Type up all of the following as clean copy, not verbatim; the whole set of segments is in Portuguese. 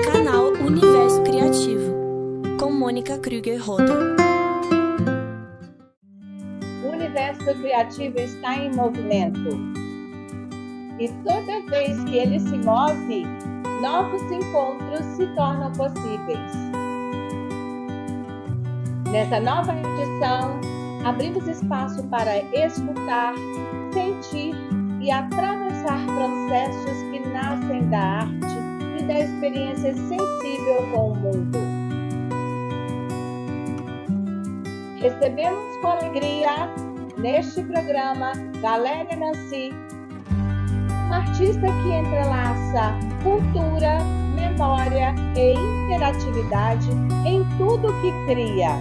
Canal Universo Criativo, com Mônica Krüger-Rotter. O universo criativo está em movimento. E toda vez que ele se move, novos encontros se tornam possíveis. Nessa nova edição, abrimos espaço para escutar, sentir e atravessar processos que nascem da arte e da experiência sensível com o mundo. Recebemos com alegria, neste programa, Valéria Nancy, uma artista que entrelaça cultura, memória e interatividade em tudo que cria.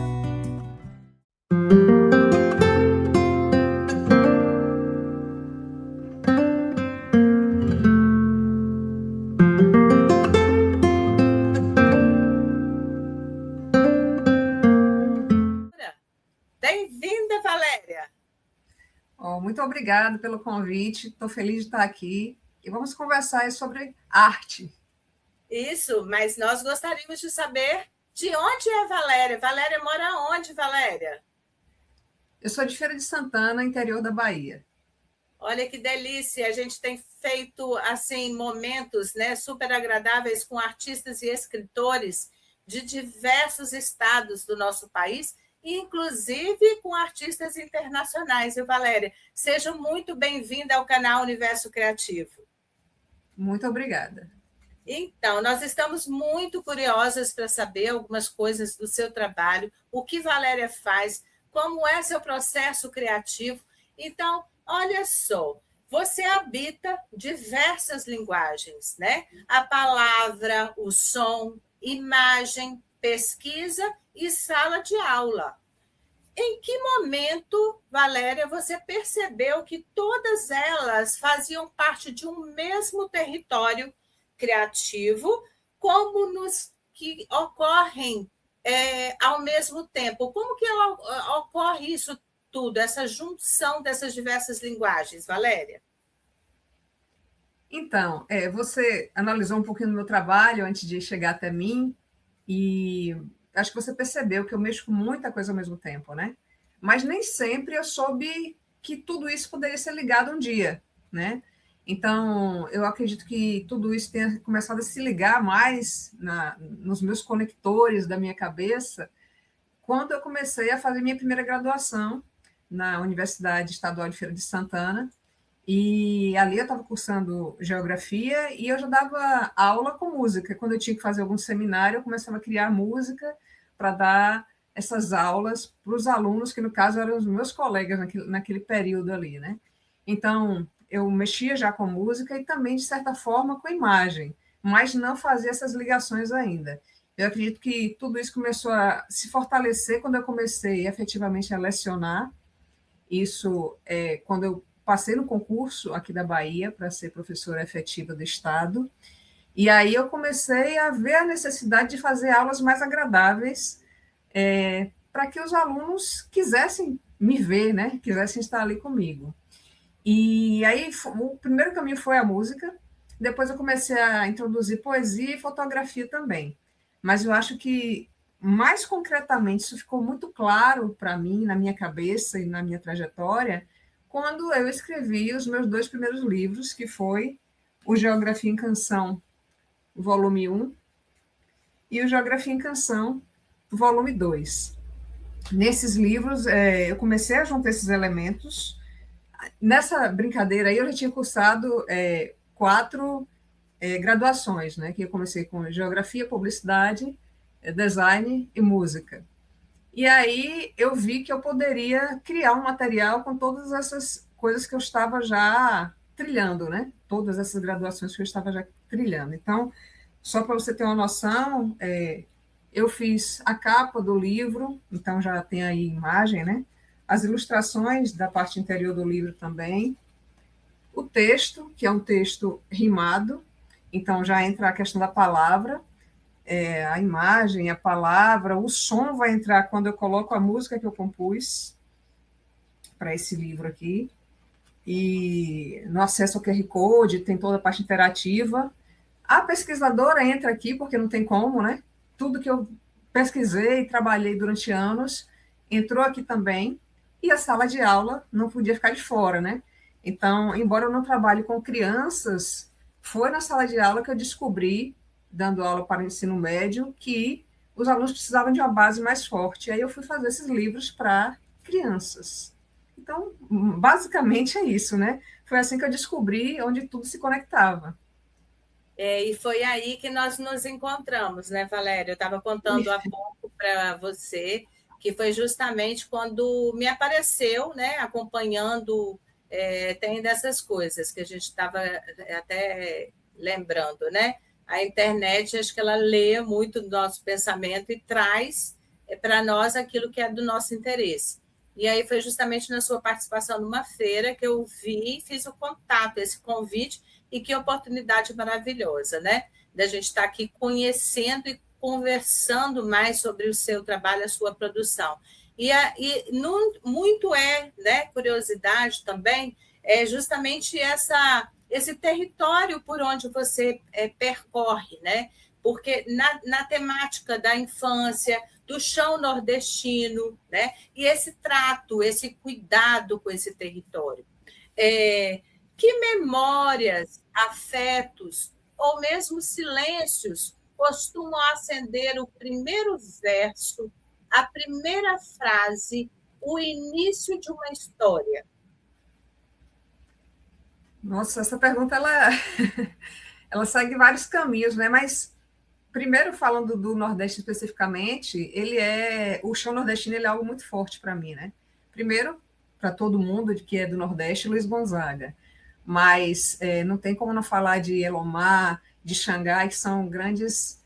Bem-vinda, Valéria! Muito obrigada pelo convite, estou feliz de estar aqui e vamos conversar sobre arte. Isso, mas nós gostaríamos de saber de onde é a Valéria. Valéria mora onde, Valéria? Eu sou de Feira de Santana, interior da Bahia. Olha que delícia, a gente tem feito assim momentos, né, super agradáveis com artistas e escritores de diversos estados do nosso país, inclusive com artistas internacionais. E Valéria, seja muito bem-vinda ao canal Universo Criativo. Muito obrigada. Então, nós estamos muito curiosas para saber algumas coisas do seu trabalho, o que Valéria faz, como é seu processo criativo. Então, olha só, você habita diversas linguagens, né? A palavra, o som, imagem, pesquisa e sala de aula. Em que momento, Valéria, você percebeu que todas elas faziam parte de um mesmo território criativo, como nos que ocorrem ao mesmo tempo? Como que ocorre isso tudo, essa junção dessas diversas linguagens, Valéria? Então, você analisou um pouquinho do meu trabalho antes de chegar até mim e acho que você percebeu que eu mexo com muita coisa ao mesmo tempo, né? Mas nem sempre eu soube que tudo isso poderia ser ligado um dia, né? Então, eu acredito que tudo isso tenha começado a se ligar mais nos meus conectores da minha cabeça quando eu comecei a fazer minha primeira graduação na Universidade Estadual de Feira de Santana, e ali eu estava cursando geografia e eu já dava aula com música. Quando eu tinha que fazer algum seminário, eu começava a criar música para dar essas aulas para os alunos, que no caso eram os meus colegas naquele período ali, né? Então, eu mexia já com música e também, de certa forma, com imagem, mas não fazia essas ligações ainda. Eu acredito que tudo isso começou a se fortalecer quando eu comecei efetivamente a lecionar. Isso quando eu passei no concurso aqui da Bahia para ser professora efetiva do Estado, e aí eu comecei a ver a necessidade de fazer aulas mais agradáveis para que os alunos quisessem me ver, né? Quisessem estar ali comigo. E aí o primeiro caminho foi a música, depois eu comecei a introduzir poesia e fotografia também. Mas eu acho que, mais concretamente, isso ficou muito claro para mim, na minha cabeça e na minha trajetória, quando eu escrevi os meus 2 primeiros livros, que foi o Geografia em Canção, volume 1, e o Geografia em Canção, volume 2. Nesses livros, eu comecei a juntar esses elementos. Nessa brincadeira aí, eu já tinha cursado 4 graduações, né? Que eu comecei com Geografia, Publicidade, Design e Música. E aí eu vi que eu poderia criar um material com todas essas coisas que eu estava já trilhando, né? Todas essas graduações que eu estava já trilhando. Então, só para você ter uma noção, eu fiz a capa do livro, então já tem aí imagem, né? As ilustrações da parte interior do livro também. O texto, que é um texto rimado, então já entra a questão da palavra, a imagem, a palavra, o som vai entrar quando eu coloco a música que eu compus para esse livro aqui. E no acesso ao QR Code tem toda a parte interativa. A pesquisadora entra aqui porque não tem como, né? Tudo que eu pesquisei e trabalhei durante anos entrou aqui também. E a sala de aula não podia ficar de fora, né? Então, embora eu não trabalhe com crianças, foi na sala de aula que eu descobri, dando aula para o ensino médio, que os alunos precisavam de uma base mais forte. Aí eu fui fazer esses livros para crianças. Então, basicamente é isso, né? Foi assim que eu descobri onde tudo se conectava. E foi aí que nós nos encontramos, né, Valéria? Eu estava contando há pouco para você que foi justamente quando me apareceu, né, acompanhando, tem dessas coisas que a gente estava até lembrando, né? A internet, acho que ela lê muito do nosso pensamento e traz para nós aquilo que é do nosso interesse. E aí foi justamente na sua participação numa feira que eu vi, fiz o contato, esse convite, e que oportunidade maravilhosa, né? Da gente estar aqui conhecendo e conversando mais sobre o seu trabalho, a sua produção. Muito né, curiosidade também, é justamente esse território por onde você percorre, né? Porque na temática da infância, do chão nordestino, né? E esse trato, esse cuidado com esse território. Que memórias, afetos ou mesmo silêncios costumam acender o primeiro verso, a primeira frase, o início de uma história? Nossa, essa pergunta ela segue vários caminhos, né? Mas primeiro falando do Nordeste especificamente, o chão nordestino ele é algo muito forte para mim, né? Primeiro, para todo mundo que é do Nordeste, Luiz Gonzaga. Mas não tem como não falar de Elomar, de Xangai, que são grandes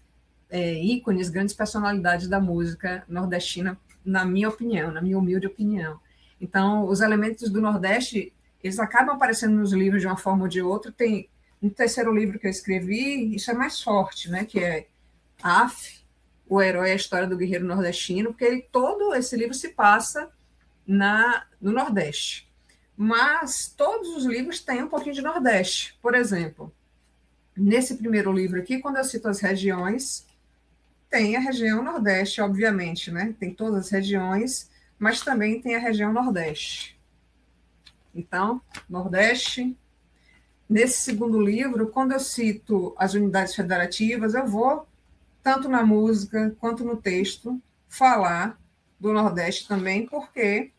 ícones, grandes personalidades da música nordestina, na minha opinião, na minha humilde opinião. Então, os elementos do Nordeste, eles acabam aparecendo nos livros de uma forma ou de outra. Tem um terceiro livro que eu escrevi, isso é mais forte, né? Que é Af, o herói, a história do guerreiro nordestino, porque todo esse livro se passa no Nordeste. Mas todos os livros têm um pouquinho de Nordeste. Por exemplo, nesse primeiro livro aqui, quando eu cito as regiões, tem a região Nordeste, obviamente, né? Tem todas as regiões, mas também tem a região Nordeste. Então, Nordeste. Nesse segundo livro, quando eu cito as unidades federativas, eu vou, tanto na música quanto no texto, falar do Nordeste também, porque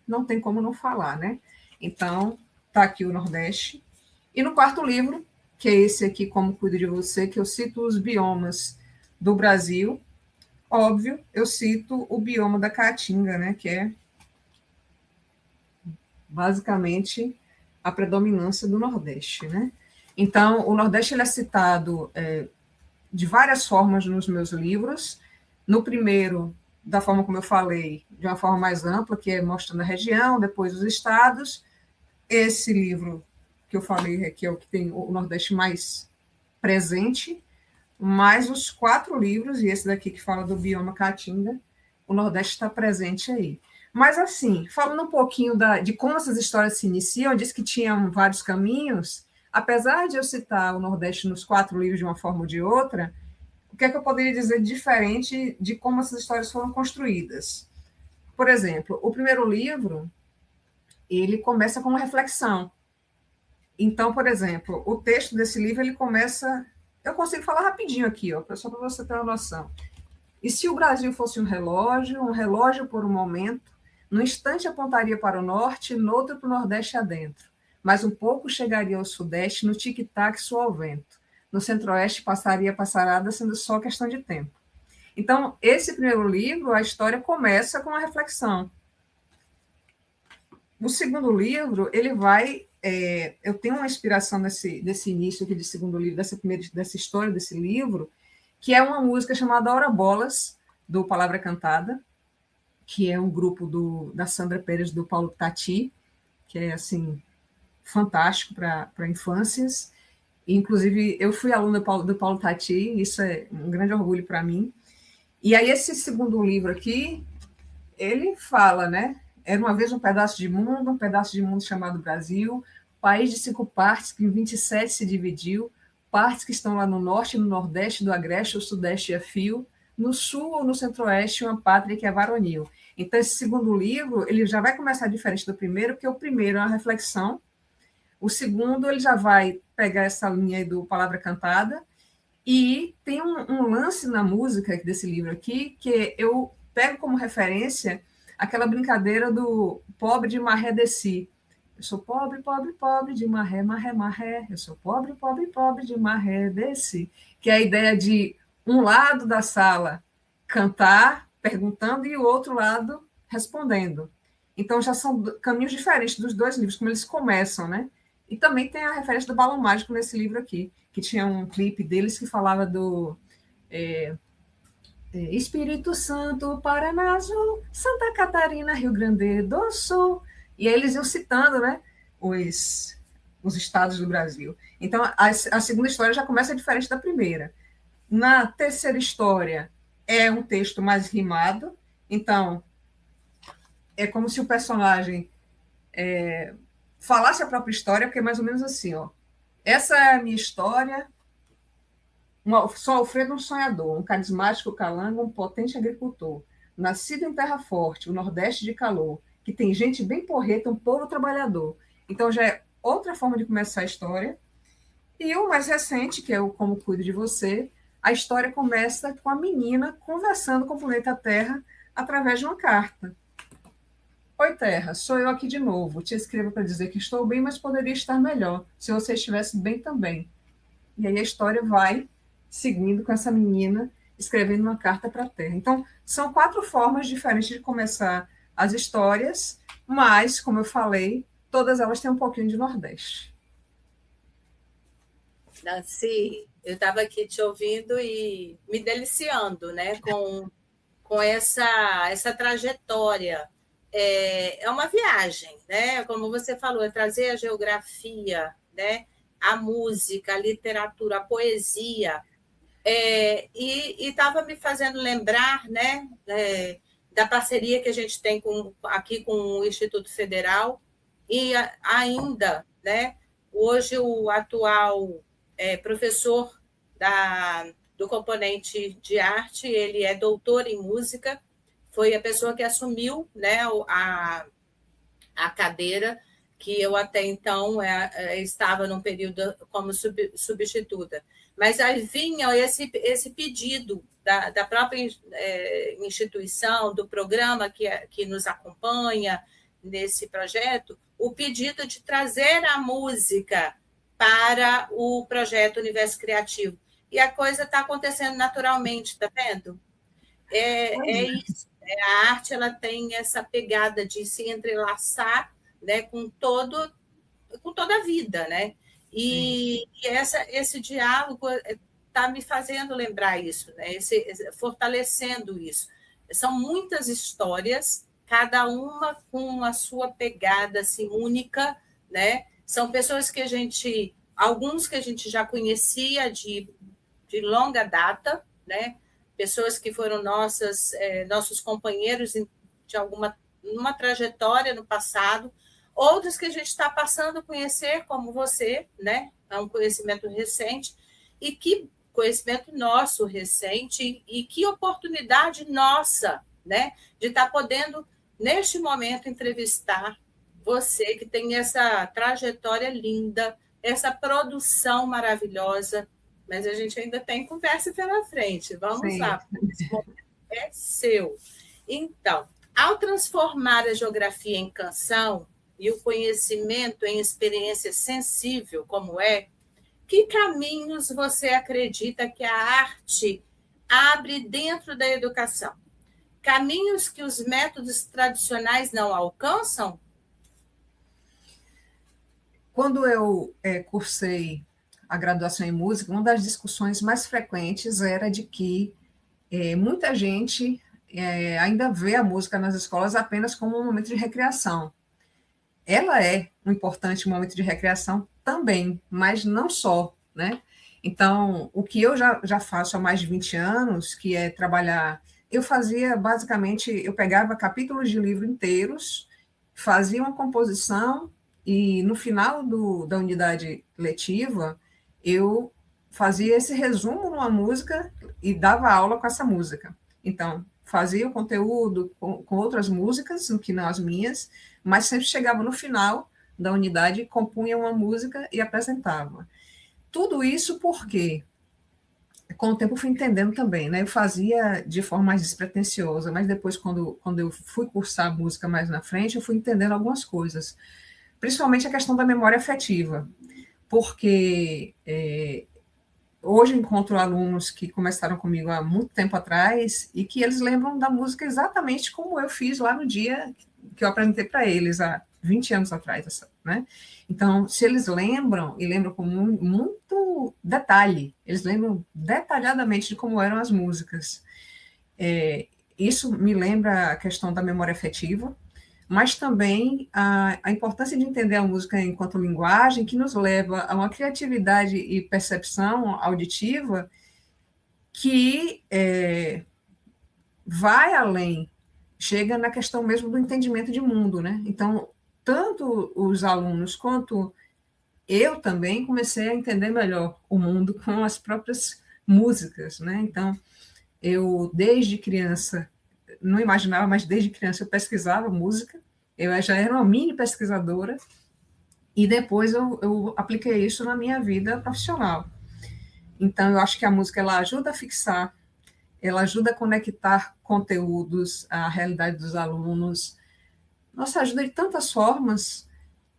não tem como não falar, né? Então, está aqui o Nordeste. E no quarto livro, que é esse aqui, Como Cuido de Você, que eu cito os biomas do Brasil, óbvio, eu cito o bioma da Caatinga, né? Que é basicamente a predominância do Nordeste, né? Então, o Nordeste ele é citado de várias formas nos meus livros. No primeiro, da forma como eu falei, de uma forma mais ampla, que é mostrando a região, depois os estados. Esse livro que eu falei, que é o que tem o Nordeste mais presente, mais os 4 livros, e esse daqui que fala do bioma Caatinga, o Nordeste está presente aí. Mas, assim, falando um pouquinho de como essas histórias se iniciam, eu disse que tinham vários caminhos. Apesar de eu citar o Nordeste nos 4 livros de uma forma ou de outra, o que é que eu poderia dizer diferente de como essas histórias foram construídas? Por exemplo, o primeiro livro, ele começa com uma reflexão. Então, por exemplo, o texto desse livro, ele começa... Eu consigo falar rapidinho aqui, ó, só para você ter uma noção. E se o Brasil fosse um relógio por um momento, no instante apontaria para o norte, no outro para o nordeste adentro. Mas um pouco chegaria ao sudeste, no tic-tac soa ao vento. No centro-oeste passaria a passarada, sendo só questão de tempo. Então, esse primeiro livro, a história começa com uma reflexão. O segundo livro, ele vai... eu tenho uma inspiração desse início aqui de segundo livro, dessa história desse livro, que é uma música chamada Ora Bolas, do Palavra Cantada, que é um grupo da Sandra Pérez, do Paulo Tati, que é, assim, fantástico para infâncias. Inclusive, eu fui aluna do Paulo Tati, isso é um grande orgulho para mim. E aí, esse segundo livro aqui, ele fala, né? Era uma vez um pedaço de mundo chamado Brasil, país de 5 partes, que em 27 se dividiu, partes que estão lá no norte, no nordeste, do agreste, o sudeste é fio, no sul ou no centro-oeste, uma pátria que é varonil. Então, esse segundo livro, ele já vai começar diferente do primeiro, porque o primeiro é uma reflexão, o segundo, ele já vai pegar essa linha aí do Palavra Cantada, e tem um lance na música desse livro aqui, que eu pego como referência aquela brincadeira do pobre de maré desci. Eu sou pobre, pobre, pobre de maré, maré, maré. Eu sou pobre, pobre, pobre de maré desci. Que é a ideia de um lado da sala cantar, perguntando, e o outro lado respondendo. Então, já são caminhos diferentes dos dois livros, como eles começam, né? E também tem a referência do Balão Mágico nesse livro aqui, que tinha um clipe deles que falava do Espírito Santo, Paraná Azul, Santa Catarina, Rio Grande do Sul. E aí eles iam citando, né, os estados do Brasil. Então, a segunda história já começa diferente da primeira. Na terceira história, é um texto mais rimado. Então, é como se o personagem falasse a própria história, porque é mais ou menos assim, ó. Essa é a minha história. Sou Alfredo, um sonhador, um carismático calango, um potente agricultor, nascido em terra forte, o nordeste de calor, que tem gente bem porreta, um povo trabalhador. Então já é outra forma de começar a história. E o mais recente, que é o Como Cuido de Você, a história começa com a menina conversando com o planeta Terra através de uma carta. Oi, Terra, sou eu aqui de novo. Te escrevo para dizer que estou bem, mas poderia estar melhor, se você estivesse bem também. E aí a história vai seguindo com essa menina escrevendo uma carta para a Terra. Então, são 4 formas diferentes de começar as histórias, mas, como eu falei, todas elas têm um pouquinho de Nordeste. Nancy, eu estava aqui te ouvindo e me deliciando, né, com essa trajetória. É uma viagem, né? Como você falou, é trazer a geografia, né? A música, a literatura, a poesia, e estava me fazendo lembrar, né, da parceria que a gente tem aqui com o Instituto Federal, e ainda, né, hoje o atual professor do componente de arte, ele é doutor em música, foi a pessoa que assumiu, né, a cadeira, que eu até então estava num período como substituta. Mas aí vinha esse pedido da própria instituição, do programa que nos acompanha nesse projeto, o pedido de trazer a música para o projeto Universo Criativo. E a coisa está acontecendo naturalmente, está vendo? É isso. A arte ela tem essa pegada de se entrelaçar, né, com toda a vida, né? E esse diálogo está me fazendo lembrar isso, né? Fortalecendo isso. São muitas histórias, cada uma com a sua pegada assim, única, né? São pessoas que alguns que a gente já conhecia de longa data, né? Pessoas que foram nossos companheiros de numa trajetória no passado, outros que a gente está passando a conhecer, como você, né? É um conhecimento recente, e que conhecimento nosso recente, e que oportunidade nossa, né? De estar podendo, neste momento, entrevistar você, que tem essa trajetória linda, essa produção maravilhosa, mas a gente ainda tem conversa pela frente. Vamos lá, esse momento é seu. Então, ao transformar a geografia em canção e o conhecimento em experiência sensível, como que caminhos você acredita que a arte abre dentro da educação? Caminhos que os métodos tradicionais não alcançam? Quando eu cursei a graduação em música, uma das discussões mais frequentes era de que muita gente ainda vê a música nas escolas apenas como um momento de recreação. Ela é um importante momento de recreação também, mas não só. né? Então, o que eu já faço há mais de 20 anos, que é trabalhar, eu fazia basicamente, eu pegava capítulos de livro inteiros, fazia uma composição e no final da unidade letiva, eu fazia esse resumo numa música e dava aula com essa música. Então, fazia o conteúdo com outras músicas, que não as minhas, mas sempre chegava no final da unidade, compunha uma música e apresentava. Tudo isso porque, com o tempo, eu fui entendendo também, né? Eu fazia de forma mais despretensiosa, mas depois, quando eu fui cursar música mais na frente, eu fui entendendo algumas coisas, principalmente a questão da memória afetiva, porque hoje eu encontro alunos que começaram comigo há muito tempo atrás e que eles lembram da música exatamente como eu fiz lá no dia que eu apresentei para eles, há 20 anos atrás, né? Então, se eles lembram, e lembram com muito detalhe, eles lembram detalhadamente de como eram as músicas. Isso me lembra a questão da memória afetiva, mas também a importância de entender a música enquanto linguagem, que nos leva a uma criatividade e percepção auditiva que vai além, chega na questão mesmo do entendimento de mundo, né? Então, tanto os alunos quanto eu também comecei a entender melhor o mundo com as próprias músicas, né? Então, eu, desde criança, não imaginava, mas desde criança eu pesquisava música, eu já era uma mini pesquisadora, e depois eu apliquei isso na minha vida profissional. Então, eu acho que a música ela ajuda a fixar, ela ajuda a conectar conteúdos à realidade dos alunos, nossa, ajuda de tantas formas,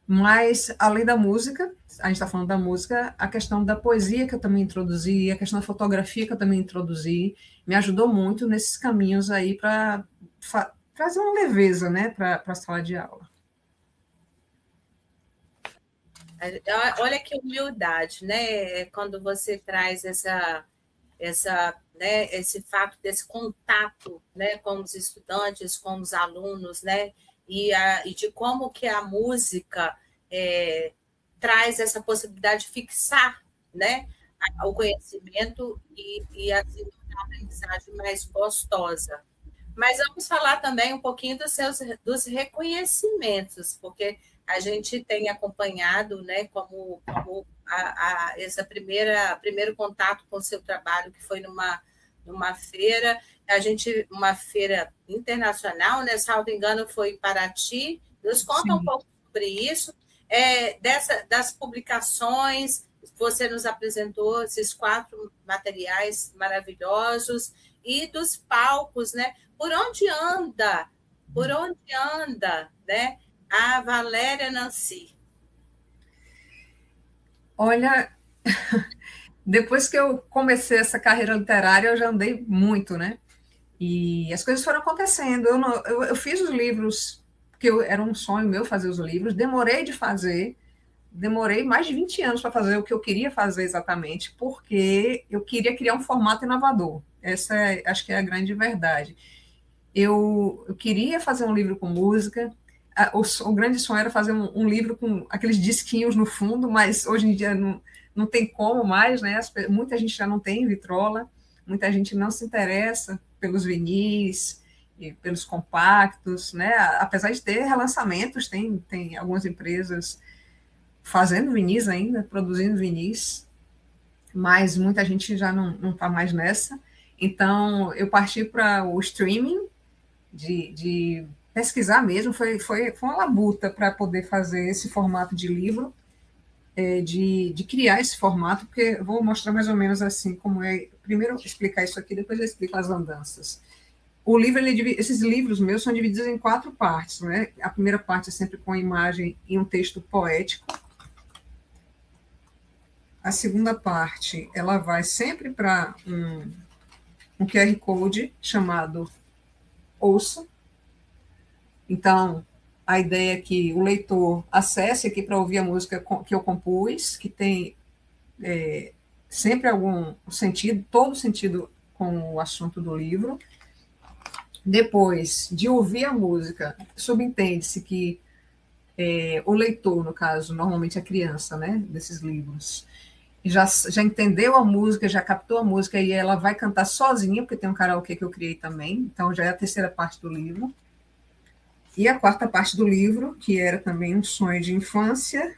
mas além da música, a gente está falando da música, a questão da poesia que eu também introduzi, a questão da fotografia que eu também introduzi, me ajudou muito nesses caminhos aí para trazer uma leveza, né, para a sala de aula. Olha que humildade, né? Quando você traz né, esse fato desse contato, né, com os estudantes, com os alunos, né, e de como que a música traz essa possibilidade de fixar, né, o conhecimento e assim, uma aprendizagem mais gostosa. Mas vamos falar também um pouquinho dos reconhecimentos, porque a gente tem acompanhado, né, como esse primeiro contato com o seu trabalho, que foi numa feira, uma feira internacional, né? Salvo engano, foi em Paraty. Nos conta um pouco sobre isso, das publicações, você nos apresentou esses 4 materiais maravilhosos, e dos palcos, né? Por onde anda, né, a Valéria Nancy? Olha, depois que eu comecei essa carreira literária, eu já andei muito, né? E as coisas foram acontecendo. Eu fiz os livros, porque era um sonho meu fazer os livros, demorei mais de 20 anos para fazer o que eu queria fazer exatamente, porque eu queria criar um formato inovador. Essa acho que é a grande verdade. Eu queria fazer um livro com música, o grande sonho era fazer um livro com aqueles disquinhos no fundo, mas hoje em dia não tem como mais, né? Muita gente já não tem vitrola, muita gente não se interessa pelos vinis e pelos compactos, né? Apesar de ter relançamentos, tem algumas empresas fazendo vinis ainda, produzindo vinis, mas muita gente já não está mais nessa. Então, eu parti para o streaming, de pesquisar mesmo, foi uma labuta para poder fazer esse formato de livro, de criar esse formato, porque eu vou mostrar mais ou menos assim como é. Primeiro explicar isso aqui, depois eu explico as andanças. O livro, esses livros meus são divididos em 4 partes, né? A primeira parte é sempre com imagem e um texto poético. A segunda parte, ela vai sempre para um QR Code chamado Ouça. Então, a ideia é que o leitor acesse aqui para ouvir a música que eu compus, que tem sempre algum sentido, todo sentido com o assunto do livro. Depois de ouvir a música, subentende-se que o leitor, no caso, normalmente a criança, né, desses livros, já entendeu a música, já captou a música e ela vai cantar sozinha, porque tem um karaokê que eu criei também, então já é a terceira parte do livro. E a quarta parte do livro, que era também um sonho de infância,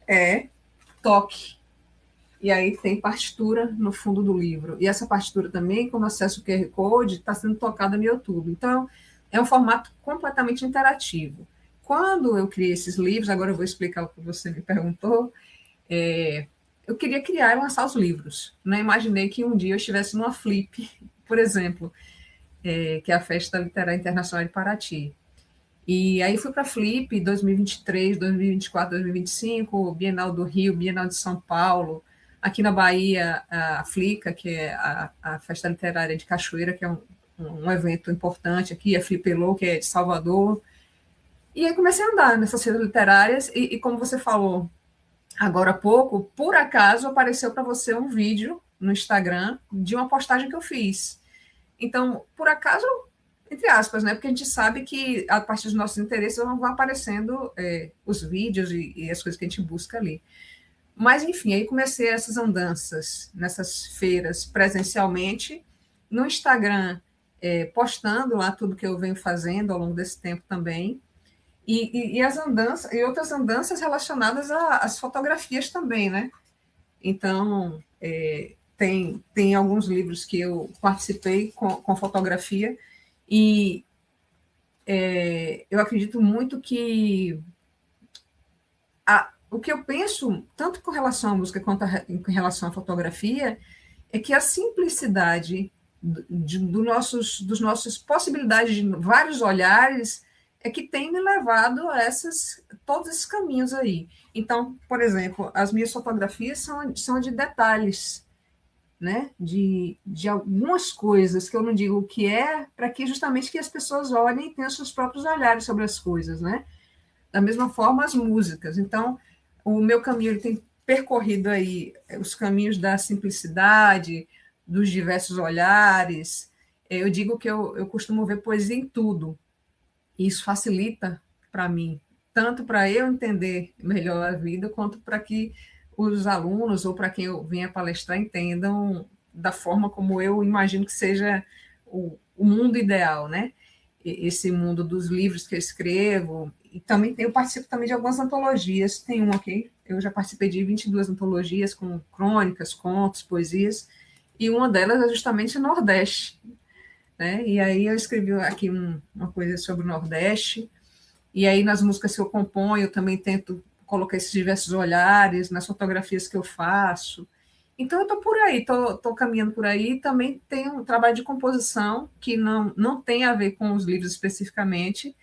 é toque. E aí tem partitura no fundo do livro. E essa partitura também, quando acessa o QR Code, está sendo tocada no YouTube. Então, é um formato completamente interativo. Quando eu criei esses livros, agora eu vou explicar o que você me perguntou, eu queria criar e lançar os livros. Não imaginei que um dia eu estivesse numa Flip, por exemplo, que é a Festa Literária Internacional de Paraty. E aí fui para a Flip 2023, 2024, 2025, Bienal do Rio, Bienal de São Paulo, aqui na Bahia, a Flica, que é a Festa Literária de Cachoeira, que é um evento importante aqui, a Flipelô, que é de Salvador. E aí comecei a andar nessas feiras literárias e como você falou agora há pouco, por acaso apareceu para você um vídeo no Instagram de uma postagem que eu fiz. Então, por acaso, entre aspas, né? Porque a gente sabe que a partir dos nossos interesses vão aparecendo os vídeos e as coisas que a gente busca ali. Mas, enfim, aí comecei essas andanças nessas feiras presencialmente, no Instagram, postando lá tudo que eu venho fazendo ao longo desse tempo também, e as andanças, e outras andanças relacionadas às fotografias também, né? Então, tem alguns livros que eu participei com fotografia, e eu acredito muito que o que eu penso, tanto com relação à música quanto com relação à fotografia, é que a simplicidade dos nossos possibilidades de vários olhares é que tem me levado a todos esses caminhos aí. Então, por exemplo, as minhas fotografias são de detalhes, né? De algumas coisas que eu não digo o que é, para que justamente que as pessoas olhem e tenham seus próprios olhares sobre as coisas, né? Da mesma forma, as músicas. Então, o meu caminho ele tem percorrido aí os caminhos da simplicidade, dos diversos olhares. Eu digo que eu costumo ver poesia em tudo. E isso facilita para mim, tanto para eu entender melhor a vida, quanto para que os alunos ou para quem eu venha palestrar entendam da forma como eu imagino que seja o mundo ideal, né? Esse mundo dos livros que eu escrevo, e também eu participo também de algumas antologias, tem uma aqui, eu já participei de 22 antologias com crônicas, contos, poesias, e uma delas é justamente o Nordeste, né? E aí eu escrevi aqui uma coisa sobre o Nordeste, e aí nas músicas que eu componho eu também tento colocar esses diversos olhares, nas fotografias que eu faço. Então, eu estou por aí, estou caminhando por aí. Também tem um trabalho de composição que não tem a ver com os livros especificamente,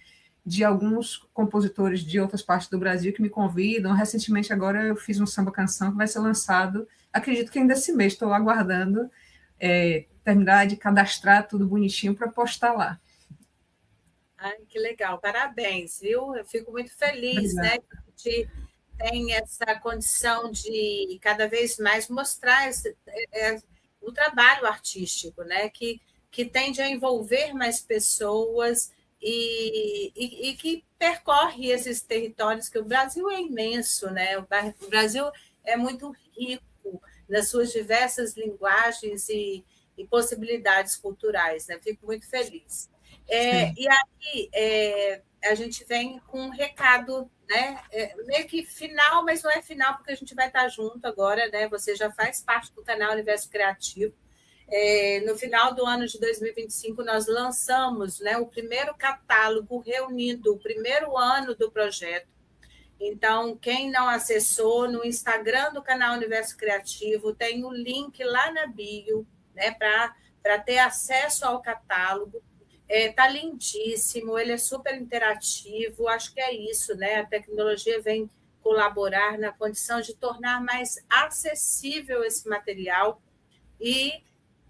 de alguns compositores de outras partes do Brasil que me convidam. Recentemente, agora, eu fiz um samba-canção que vai ser lançado, acredito que ainda esse mês, estou aguardando terminar de cadastrar tudo bonitinho para postar lá. Ai, que legal, parabéns, viu? Eu fico muito feliz, Obrigada. né? Que a gente tem essa condição de cada vez mais mostrar o trabalho artístico, né? Que tende a envolver mais pessoas e que percorre esses territórios, que o Brasil é imenso, né? O Brasil é muito rico nas suas diversas linguagens e possibilidades culturais, né? Fico muito feliz. E aí a gente vem com um recado, né? Meio que final, mas não é final, porque a gente vai estar junto agora, né? Você já faz parte do canal Universo Criativo. No final do ano de 2025, nós lançamos, né, o primeiro catálogo reunindo o primeiro ano do projeto. Então, quem não acessou, no Instagram do canal Universo Criativo, tem o link lá na bio, né, para ter acesso ao catálogo. Tá lindíssimo, ele é super interativo, acho que é isso, né? A tecnologia vem colaborar na condição de tornar mais acessível esse material. E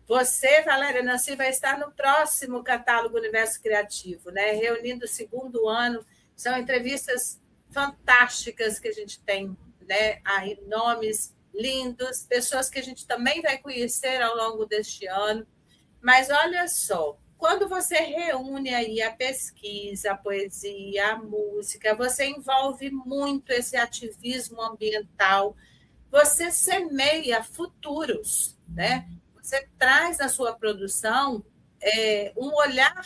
você, Valéria Nancy, vai estar no próximo catálogo Universo Criativo, né? Reunindo o segundo ano, são entrevistas fantásticas que a gente tem, né? Aí, nomes lindos, pessoas que a gente também vai conhecer ao longo deste ano. Mas olha só, quando você reúne aí a pesquisa, a poesia, a música, você envolve muito esse ativismo ambiental, você semeia futuros, né? Você traz na sua produção um olhar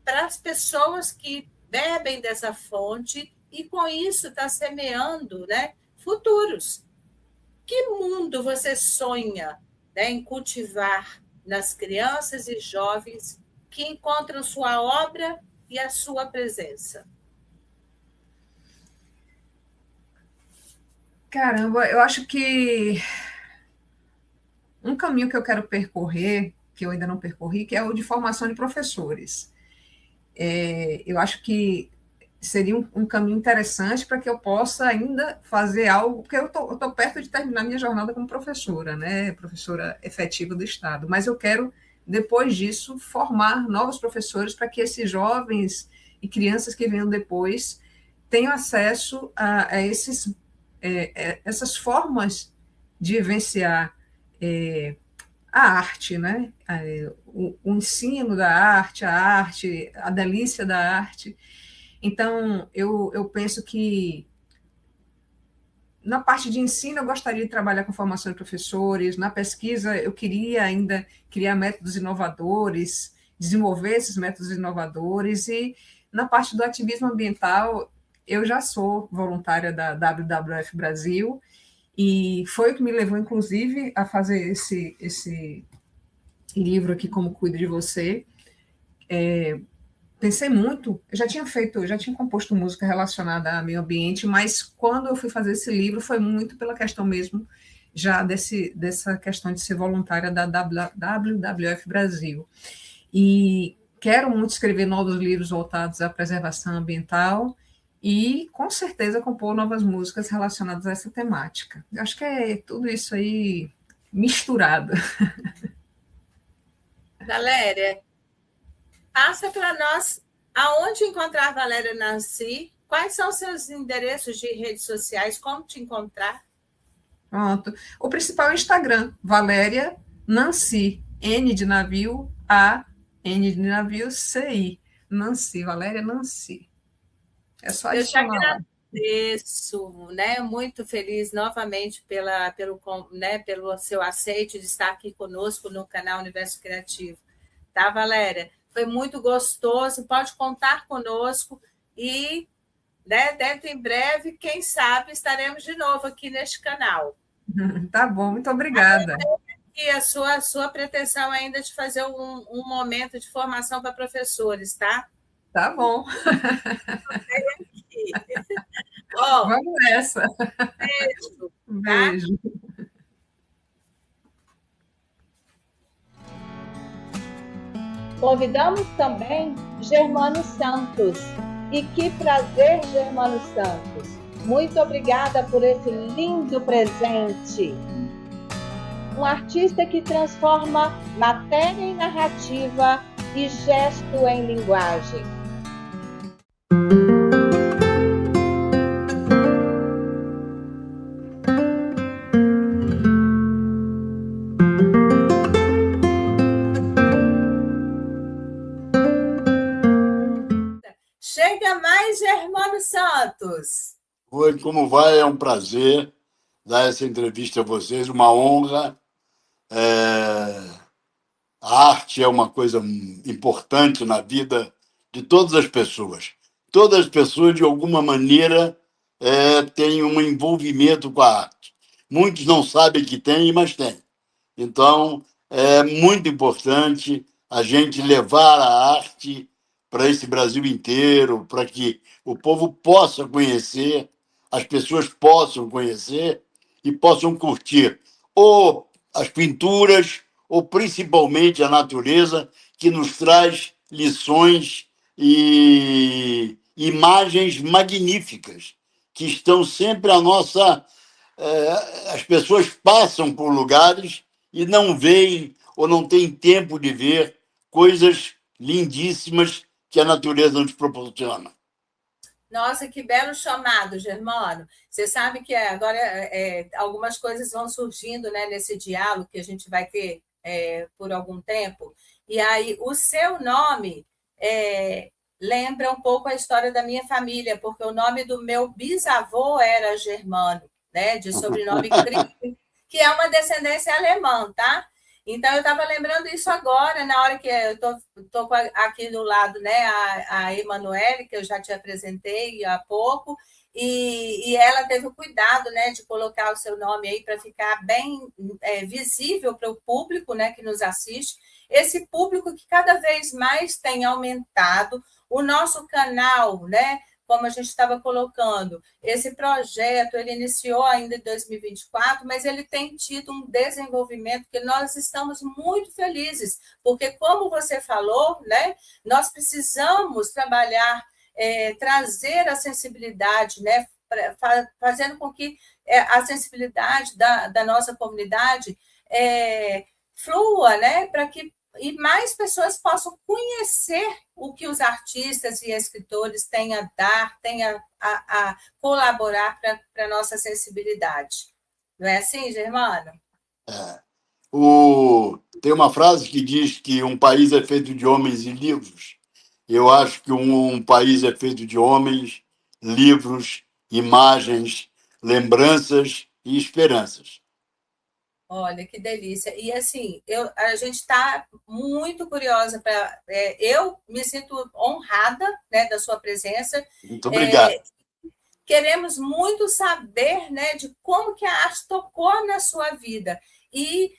para as pessoas que bebem dessa fonte e, com isso, está semeando, né, futuros. Que mundo você sonha, né, em cultivar nas crianças e jovens que encontram sua obra e a sua presença? Caramba, eu acho que um caminho que eu quero percorrer, que eu ainda não percorri, que é o de formação de professores. Eu acho que seria um caminho interessante para que eu possa ainda fazer algo, porque eu tô perto de terminar minha jornada como professora, né? Professora efetiva do Estado, mas eu quero, depois disso, formar novos professores para que esses jovens e crianças que venham depois tenham acesso a essas formas de vivenciar a arte, né? O ensino da arte, a delícia da arte. Então, eu penso que na parte de ensino eu gostaria de trabalhar com formação de professores, na pesquisa eu queria ainda criar métodos inovadores, desenvolver esses métodos inovadores, e na parte do ativismo ambiental eu já sou voluntária da WWF Brasil, e foi o que me levou, inclusive, a fazer esse livro aqui, Como Cuido de Você. Pensei muito, eu já tinha composto música relacionada ao meio ambiente, mas quando eu fui fazer esse livro foi muito pela questão mesmo, já dessa questão de ser voluntária da WWF Brasil. E quero muito escrever novos livros voltados à preservação ambiental e, com certeza, compor novas músicas relacionadas a essa temática. Eu acho que é tudo isso aí misturado. Valéria, passa para nós aonde encontrar Valéria Nancy, quais são seus endereços de redes sociais, como te encontrar? Pronto. O principal é o Instagram, Valéria Nancy, N de navio, A, N de navio, C-I. Nancy, Valéria Nancy. É só adicionar lá. Agradeço, né? Muito feliz novamente pelo seu aceite de estar aqui conosco no canal Universo Criativo. Tá, Valéria? Foi muito gostoso, pode contar conosco e, né, dentro em breve, quem sabe, estaremos de novo aqui neste canal. Tá bom, muito obrigada. E a sua pretensão é ainda de fazer um momento de formação para professores, tá? Tá bom. Bom, vamos nessa. beijo. Um beijo. Convidamos também Germano Santos. E que prazer, Germano Santos! Muito obrigada por esse lindo presente. Um artista que transforma matéria em narrativa e gesto em linguagem. Chega mais, Germano Santos. Oi, como vai? É um prazer dar essa entrevista a vocês, uma honra. A arte é uma coisa importante na vida de todas as pessoas. Todas as pessoas, de alguma maneira, têm um envolvimento com a arte. Muitos não sabem que têm, mas têm. Então, é muito importante a gente levar a arte para esse Brasil inteiro, para que o povo possa conhecer, as pessoas possam conhecer e possam curtir ou as pinturas, ou principalmente a natureza, que nos traz lições e imagens magníficas, que estão sempre à nossa... As pessoas passam por lugares e não veem ou não têm tempo de ver coisas lindíssimas que a natureza nos proporciona. Nossa, que belo chamado, Germano. Você sabe que agora algumas coisas vão surgindo, né, nesse diálogo que a gente vai ter por algum tempo. E aí, o seu nome lembra um pouco a história da minha família, porque o nome do meu bisavô era Germano, né, de sobrenome Krieger, que é uma descendência alemã, tá? Então, eu estava lembrando isso agora, na hora que eu estou aqui do lado, né, a Emanuele, que eu já te apresentei há pouco, e ela teve o cuidado, né, de colocar o seu nome aí para ficar bem visível para o público, né, que nos assiste, esse público que cada vez mais tem aumentado, o nosso canal, né, como a gente estava colocando, esse projeto ele iniciou ainda em 2024, mas ele tem tido um desenvolvimento que nós estamos muito felizes, porque, como você falou, né, nós precisamos trabalhar, trazer a sensibilidade, né, fazendo com que a sensibilidade da nossa comunidade flua, né, para que e mais pessoas possam conhecer o que os artistas e escritores têm a dar, têm a colaborar para a nossa sensibilidade. Não é assim, Germano? Tem uma frase que diz que um país é feito de homens e livros. Eu acho que um país é feito de homens, livros, imagens, lembranças e esperanças. Olha, que delícia. E assim, a gente está muito curiosa para. Eu me sinto honrada, né, da sua presença. Muito obrigado. Queremos muito saber, né, de como que a arte tocou na sua vida e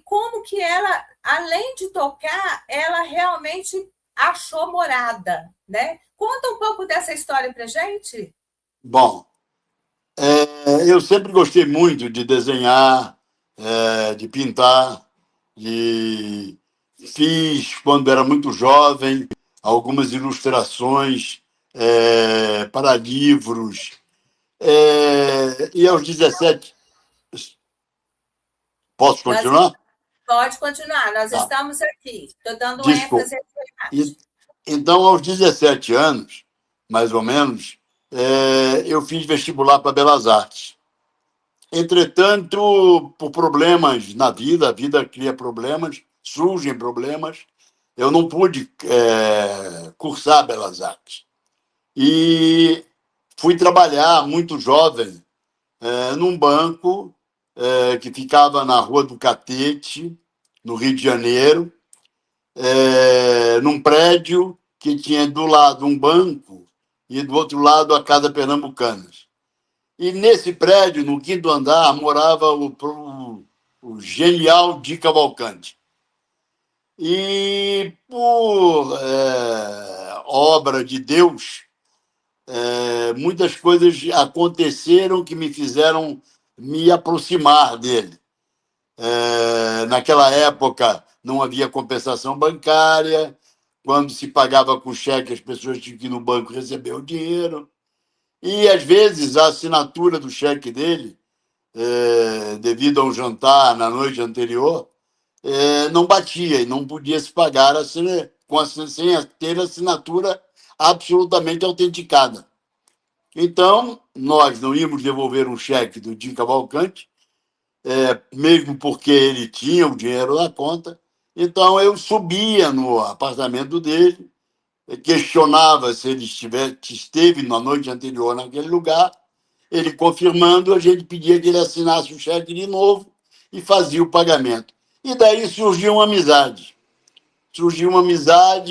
como que ela, além de tocar, ela realmente achou morada, né? Conta um pouco dessa história para gente. Bom, eu sempre gostei muito de desenhar, de pintar, fiz, quando era muito jovem, algumas ilustrações para livros. E aos 17... Posso continuar? Pode continuar, nós estamos aqui. Estou dando ênfase. Então, aos 17 anos, mais ou menos, eu fiz vestibular para Belas Artes. Entretanto, por problemas na vida, a vida cria problemas, surgem problemas, eu não pude cursar Belas Artes. E fui trabalhar, muito jovem, num banco que ficava na Rua do Catete, no Rio de Janeiro, num prédio que tinha do lado um banco e do outro lado a Casa Pernambucanas. E nesse prédio, no 5º andar, morava o genial Di Cavalcanti. E, por obra de Deus, muitas coisas aconteceram que me fizeram me aproximar dele. Naquela época, não havia compensação bancária. Quando se pagava com cheque, as pessoas tinham que ir no banco receber o dinheiro. E, às vezes, a assinatura do cheque dele, devido a um jantar na noite anterior, não batia e não podia se pagar sem ter assinatura absolutamente autenticada. Então, nós não íamos devolver um cheque do Di Cavalcanti, mesmo porque ele tinha o dinheiro na conta. Então, eu subia no apartamento dele, questionava se ele esteve na noite anterior naquele lugar, ele confirmando, a gente pedia que ele assinasse o cheque de novo e fazia o pagamento. E daí surgiu uma amizade.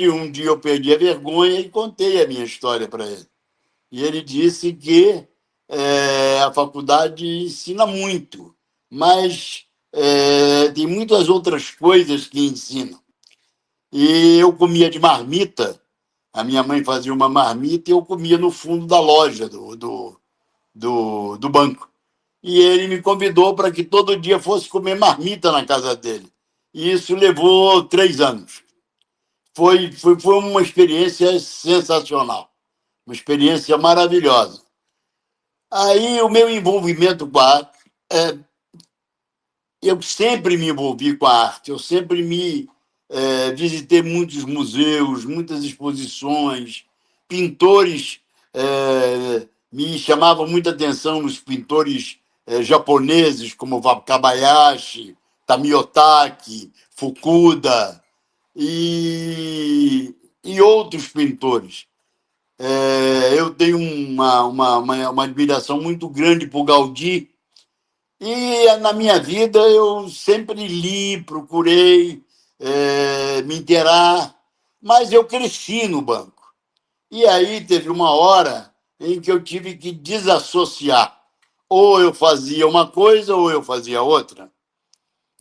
Um dia eu perdi a vergonha e contei a minha história para ele. E ele disse que a faculdade ensina muito, mas tem muitas outras coisas que ensinam. E eu comia de marmita. A minha mãe fazia uma marmita e eu comia no fundo da loja do banco. E ele me convidou para que todo dia fosse comer marmita na casa dele. E isso levou 3 anos. Foi uma experiência sensacional, uma experiência maravilhosa. Aí o meu envolvimento com a arte, eu sempre me envolvi com a arte, eu sempre visitei muitos museus, muitas exposições, pintores me chamavam muita atenção nos pintores japoneses, como Wakabayashi, Tamiyotaki, Fukuda e outros pintores. Eu tenho uma admiração muito grande por Gaudí, E na minha vida eu sempre li, procurei me inteirar, mas eu cresci no banco. E aí teve uma hora em que eu tive que desassociar. Ou eu fazia uma coisa ou eu fazia outra.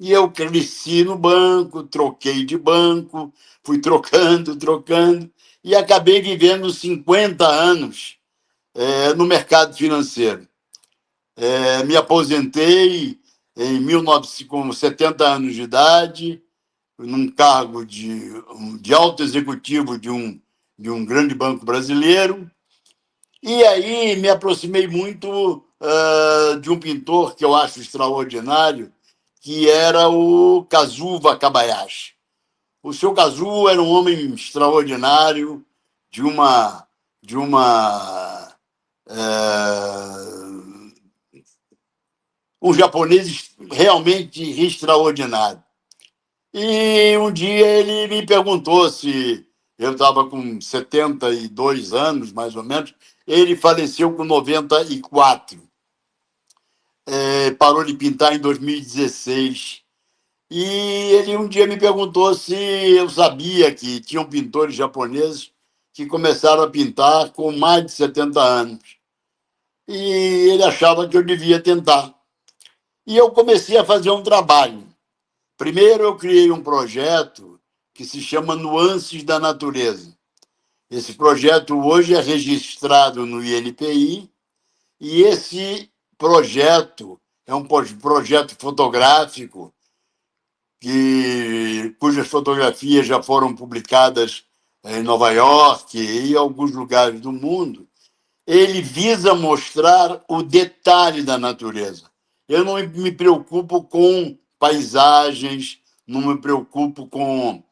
E eu cresci no banco, troquei de banco, fui trocando, trocando, e acabei vivendo 50 anos no mercado financeiro. Me aposentei em 1900, com 70 anos de idade, num cargo de alto executivo de um grande banco brasileiro. E aí me aproximei muito de um pintor que eu acho extraordinário, que era o Kazuo Wakabayashi. O seu Kazuo era um homem extraordinário, de uma de uma um japonês realmente extraordinário. E um dia ele me perguntou se eu estava com 72 anos, mais ou menos. Ele faleceu com 94. Parou de pintar em 2016. E ele um dia me perguntou se eu sabia que tinham pintores japoneses que começaram a pintar com mais de 70 anos. E ele achava que eu devia tentar. E eu comecei a fazer um trabalho. Primeiro, eu criei um projeto que se chama Nuances da Natureza. Esse projeto hoje é registrado no INPI e esse projeto é um projeto fotográfico cujas fotografias já foram publicadas em Nova York e em alguns lugares do mundo. Ele visa mostrar o detalhe da natureza. Eu não me preocupo com paisagens, não me preocupo com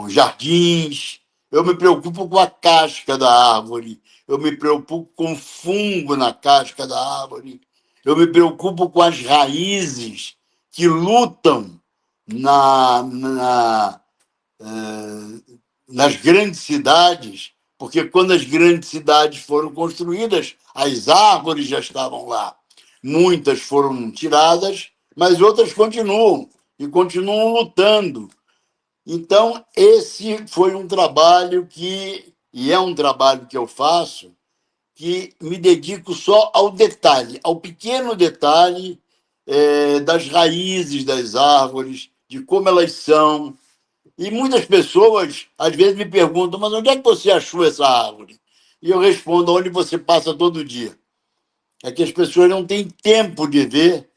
jardins, eu me preocupo com a casca da árvore, eu me preocupo com o fungo na casca da árvore, eu me preocupo com as raízes que lutam nas grandes cidades, porque quando as grandes cidades foram construídas, as árvores já estavam lá. Muitas foram tiradas, mas outras continuam, e continuam lutando. Então, esse foi um trabalho e é um trabalho que eu faço, que me dedico só ao detalhe, ao pequeno detalhe das raízes das árvores, de como elas são. E muitas pessoas, às vezes, me perguntam, mas onde é que você achou essa árvore? E eu respondo, onde você passa todo dia. É que as pessoas não têm tempo de ver,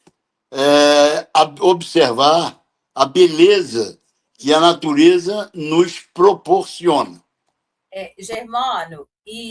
observar a beleza que a natureza nos proporciona. Germano,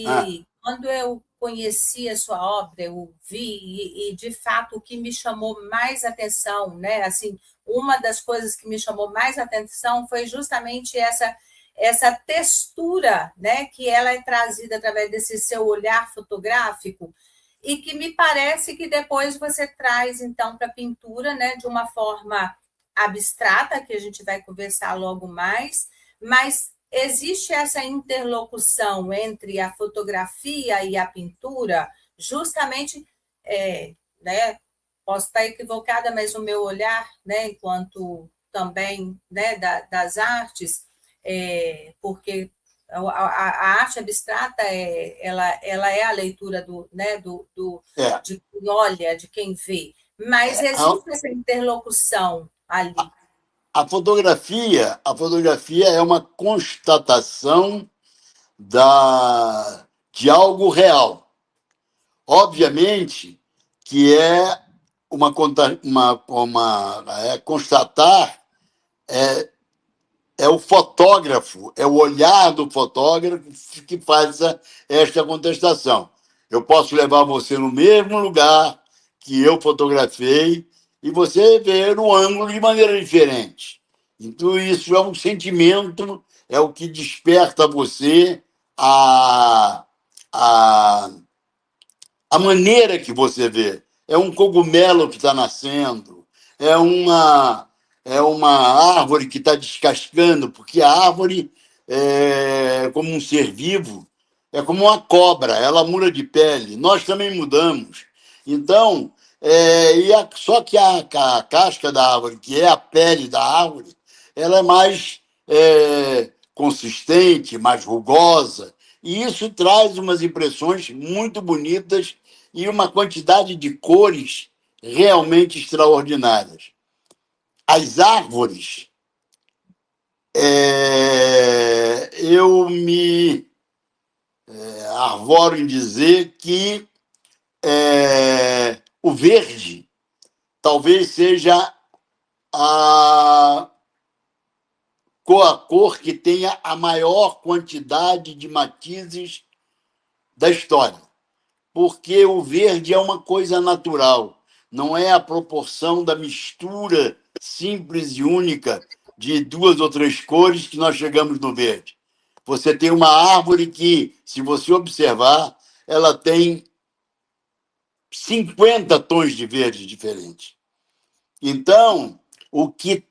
Ah, quando eu conheci a sua obra, eu vi, e de fato o que me chamou mais atenção, né? Assim, uma das coisas que me chamou mais atenção foi justamente essa textura, né? Que ela é trazida através desse seu olhar fotográfico, e que me parece que depois você traz, então, para a pintura, né? De uma forma abstrata, que a gente vai conversar logo mais, mas existe essa interlocução entre a fotografia e a pintura, justamente, né, posso estar equivocada, mas o meu olhar, né, enquanto também, né, das artes, porque a arte abstrata ela é a leitura é. de quem olha, de quem vê, mas A, existe essa interlocução ali. a fotografia é uma constatação de algo real. Obviamente que é constatar é o fotógrafo, é o olhar do fotógrafo que faz esta contestação. Eu posso levar você no mesmo lugar que eu fotografei e você ver o ângulo de maneira diferente. Então, isso é um sentimento, é o que desperta você a, a maneira que você vê. É um cogumelo que está nascendo, é uma árvore que está descascando, porque a árvore, como um ser vivo, é como uma cobra, ela muda de pele. Nós também mudamos. Então, Só que a casca da árvore, que é a pele da árvore, ela é mais consistente, mais rugosa, e isso traz umas impressões muito bonitas e uma quantidade de cores realmente extraordinárias. As árvores, eu me arvoro em dizer que o verde talvez seja a cor que tenha a maior quantidade de matizes da história, porque o verde é uma coisa natural, não é a proporção da mistura simples e única de 2 ou 3 cores que nós chegamos no verde. Você tem uma árvore que, se você observar, ela tem 50 tons de verde diferentes. Então, o que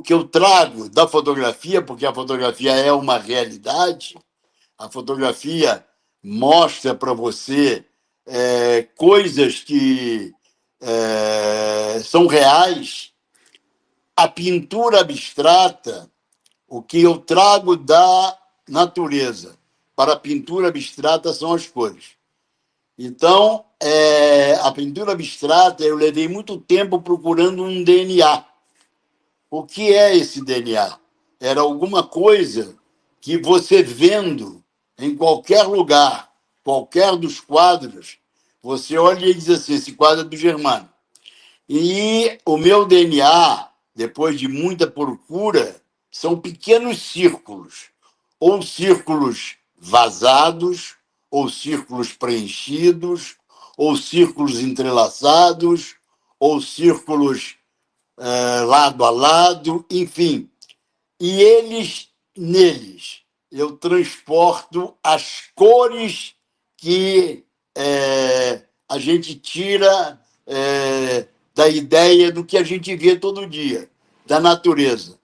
eu trago da fotografia, porque a fotografia é uma realidade, a fotografia mostra para você coisas que são reais. A pintura abstrata, o que eu trago da natureza para a pintura abstrata são as cores. Então, a pintura abstrata, eu levei muito tempo procurando um DNA. O que é esse DNA? Era alguma coisa que você vendo em qualquer lugar, qualquer dos quadros, você olha e diz assim, esse quadro é do Germano. E o meu DNA, depois de muita procura, são pequenos círculos, ou círculos vazados, ou círculos preenchidos, ou círculos entrelaçados, ou círculos lado a lado, enfim. E neles, eu transporto as cores que a gente tira da ideia do que a gente vê todo dia, da natureza.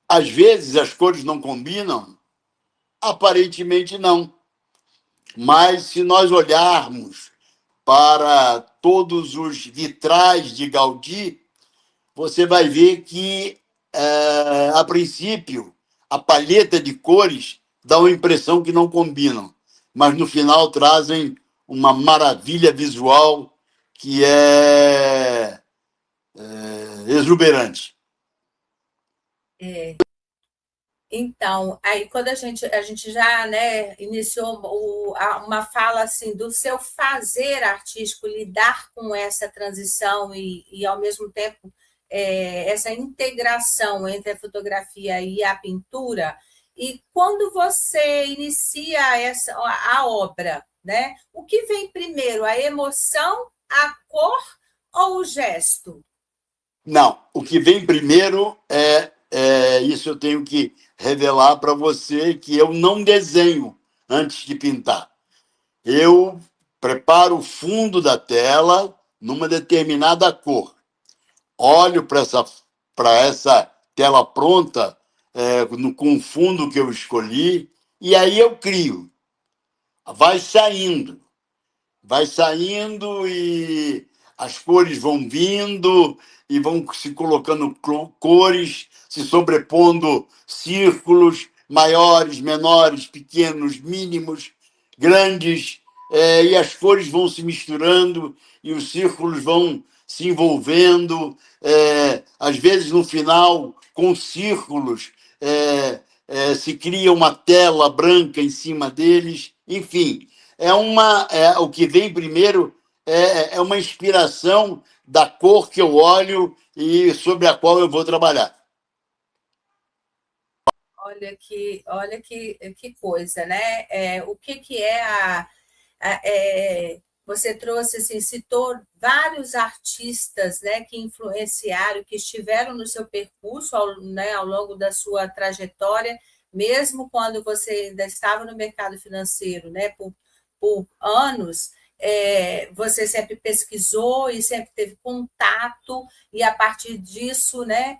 Às vezes as cores não combinam, aparentemente não. Mas se nós olharmos para todos os vitrais de Gaudí, você vai ver que, a princípio, a palheta de cores dá uma impressão que não combinam, mas no final trazem uma maravilha visual que é exuberante. Então, aí quando a gente já, né, iniciou uma fala assim do seu fazer artístico, lidar com essa transição e ao mesmo tempo essa integração entre a fotografia e a pintura, e quando você inicia a obra, né, o que vem primeiro, a emoção, a cor ou o gesto? Não, o que vem primeiro isso eu tenho que revelar para você, que eu não desenho antes de pintar. Eu preparo o fundo da tela numa determinada cor. Olho para essa tela pronta, com o fundo que eu escolhi, e aí eu crio. Vai saindo e as cores vão vindo e vão se colocando cores, se sobrepondo círculos maiores, menores, pequenos, mínimos, grandes, e as cores vão se misturando e os círculos vão se envolvendo, às vezes no final, com círculos, se cria uma tela branca em cima deles, enfim. O que vem primeiro é uma inspiração da cor que eu olho e sobre a qual eu vou trabalhar. Olha que coisa, né? O que é você trouxe, assim, citou vários artistas, né, que influenciaram, que estiveram no seu percurso ao longo da sua trajetória, mesmo quando você ainda estava no mercado financeiro, né, por anos, você sempre pesquisou e sempre teve contato, e a partir disso, né,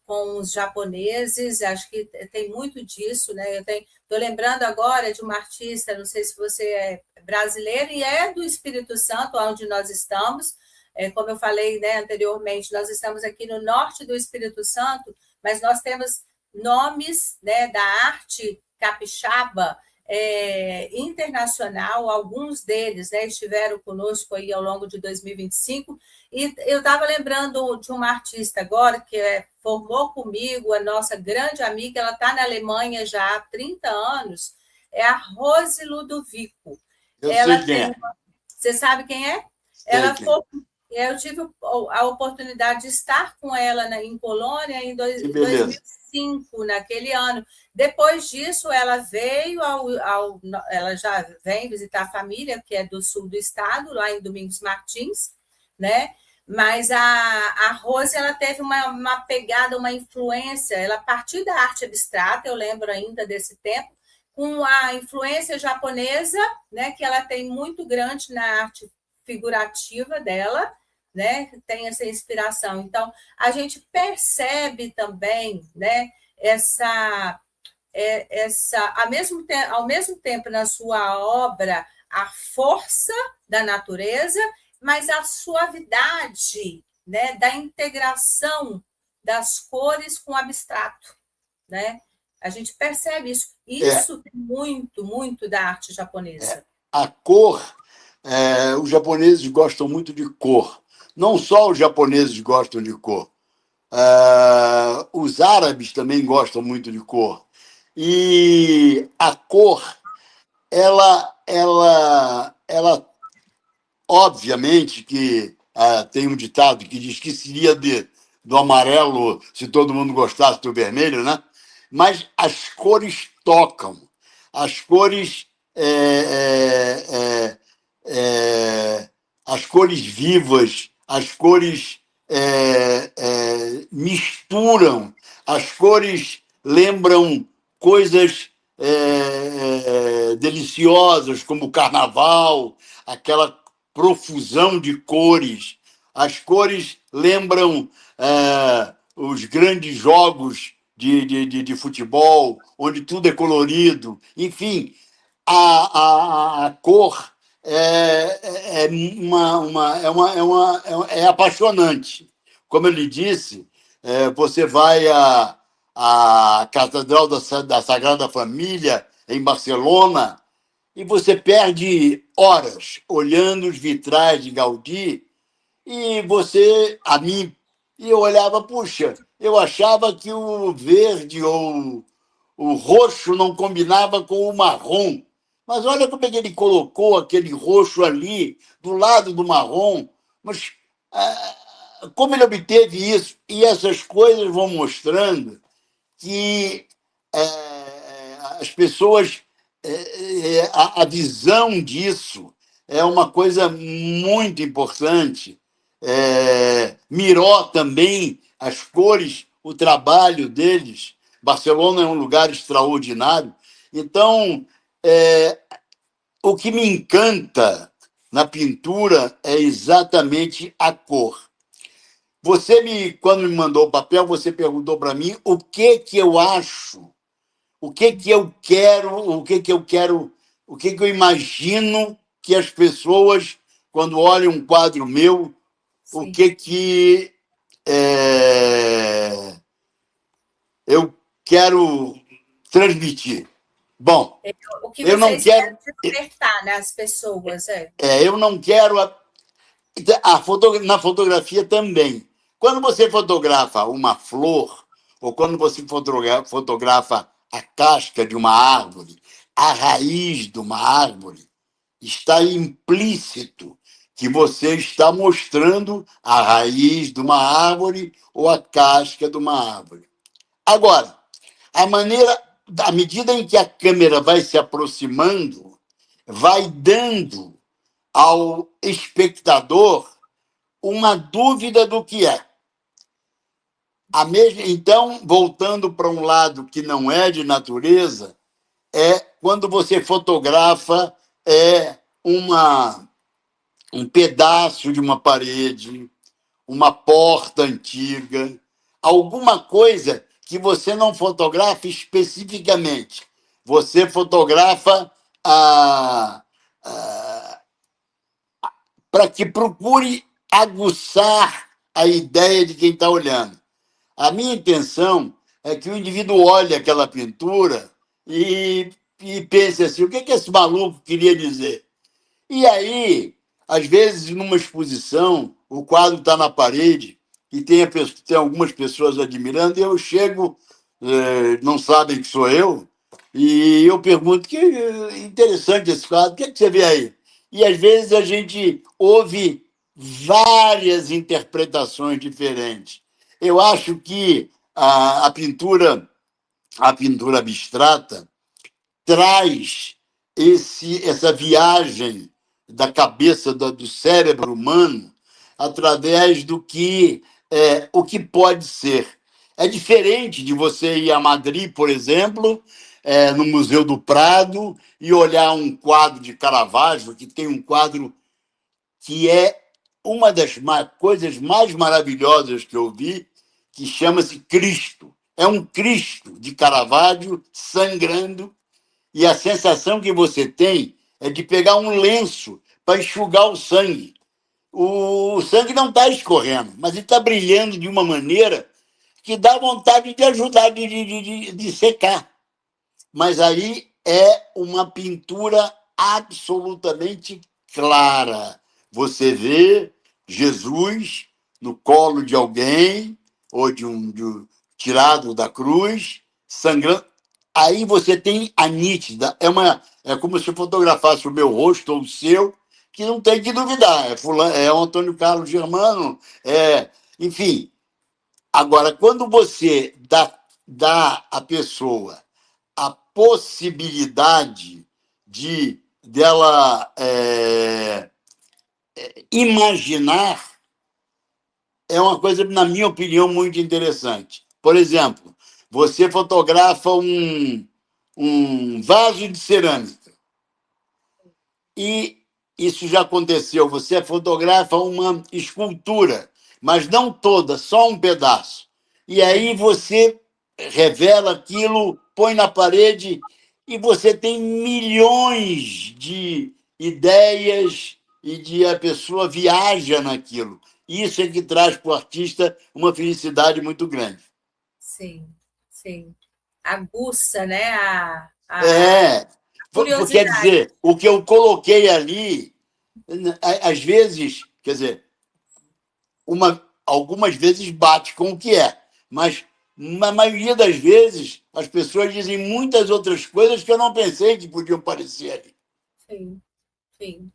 com os japoneses, acho que tem muito disso, né? Estou lembrando agora de uma artista, não sei se você é brasileiro, e é do Espírito Santo, onde nós estamos. Como eu falei, né, anteriormente, nós estamos aqui no norte do Espírito Santo, mas nós temos nomes, né, da arte capixaba internacional, alguns deles, né, estiveram conosco aí ao longo de 2025, e eu estava lembrando de uma artista agora que formou comigo, a nossa grande amiga, ela está na Alemanha já há 30 anos, é a Rose Ludovico. Eu sei quem é. Você sabe quem é? Sei quem. Eu tive a oportunidade de estar com ela em Colônia em 2005, naquele ano. Depois disso, ela veio ela já vem visitar a família, que é do sul do estado, lá em Domingos Martins, né? Mas a Rose, ela teve uma pegada, uma influência, ela partiu da arte abstrata, eu lembro ainda desse tempo, com a influência japonesa, né, que ela tem muito grande na arte figurativa dela, né, tem essa inspiração. Então, a gente percebe também, né, ao mesmo tempo na sua obra, a força da natureza, mas a suavidade, né, da integração das cores com o abstrato, né? A gente percebe isso. Isso tem muito, muito da arte japonesa. A cor, os japoneses gostam muito de cor. Não só os japoneses gostam de cor. Os árabes também gostam muito de cor. E a cor, ela obviamente que tem um ditado que diz que seria do amarelo se todo mundo gostasse do vermelho, né? Mas as cores tocam, as cores as cores vivas, as cores misturam, as cores lembram coisas deliciosas, como o carnaval, aquela profusão de cores. As cores lembram os grandes jogos de futebol, onde tudo é colorido. Enfim, a cor é apaixonante. Como eu lhe disse, você vai à Catedral da Sagrada Família, em Barcelona, e você perde horas olhando os vitrais de Gaudí, e eu olhava, puxa, eu achava que o verde ou o roxo não combinava com o marrom. Mas olha como é que ele colocou aquele roxo ali, do lado do marrom. Mas como ele obteve isso? E essas coisas vão mostrando que as pessoas, a visão disso é uma coisa muito importante. Miró também, as cores, o trabalho deles. Barcelona é um lugar extraordinário. Então, o que me encanta na pintura é exatamente a cor. Quando me mandou o papel, você perguntou para mim o que eu acho, o que eu quero, o que eu imagino que as pessoas, quando olham um quadro meu, sim, o que eu quero transmitir. Bom, o que eu não quero despertar nas pessoas. Eu não quero na fotografia também. Quando você fotografa uma flor, ou quando você fotografa a casca de uma árvore, a raiz de uma árvore, está implícito que você está mostrando a raiz de uma árvore ou a casca de uma árvore. Agora, à medida em que a câmera vai se aproximando, vai dando ao espectador uma dúvida do que é. Então, voltando para um lado que não é de natureza, quando você fotografa um pedaço de uma parede, uma porta antiga, alguma coisa que você não fotografa especificamente. Você fotografa para que procure aguçar a ideia de quem está olhando. A minha intenção é que o indivíduo olhe aquela pintura e pense assim, o que esse maluco queria dizer? E aí, às vezes, numa exposição, o quadro está na parede e tem algumas pessoas admirando, e eu chego, não sabem que sou eu, e eu pergunto, que interessante esse quadro, o que você vê aí? E, às vezes, a gente ouve várias interpretações diferentes. Eu acho que a pintura abstrata traz essa viagem da cabeça, do cérebro humano, através do que o que pode ser. É diferente de você ir a Madrid, por exemplo, no Museu do Prado, e olhar um quadro de Caravaggio, que tem um quadro que é uma das coisas mais maravilhosas que eu vi, que chama-se Cristo. É um Cristo de Caravaggio sangrando, e a sensação que você tem é de pegar um lenço para enxugar o sangue. O sangue não está escorrendo, mas ele está brilhando de uma maneira que dá vontade de ajudar, de secar. Mas aí é uma pintura absolutamente clara. Você vê Jesus no colo de alguém, ou tirado da cruz, sangrando. Aí você tem a nítida. É como se fotografasse o meu rosto ou o seu, que não tem que duvidar. É o Antônio Carlos Germano. Enfim. Agora, quando você dá à pessoa a possibilidade dela imaginar, é uma coisa, na minha opinião, muito interessante. Por exemplo, você fotografa um vaso de cerâmica. E isso já aconteceu. Você fotografa uma escultura, mas não toda, só um pedaço. E aí você revela aquilo, põe na parede, e você tem milhões de ideias e a pessoa viaja naquilo. Isso é que traz para o artista uma felicidade muito grande. Sim, sim. Aguça, né? Quer dizer, o que eu coloquei ali, às vezes, quer dizer, algumas vezes bate com o que é, mas na maioria das vezes as pessoas dizem muitas outras coisas que eu não pensei que podiam aparecer ali. Sim, sim.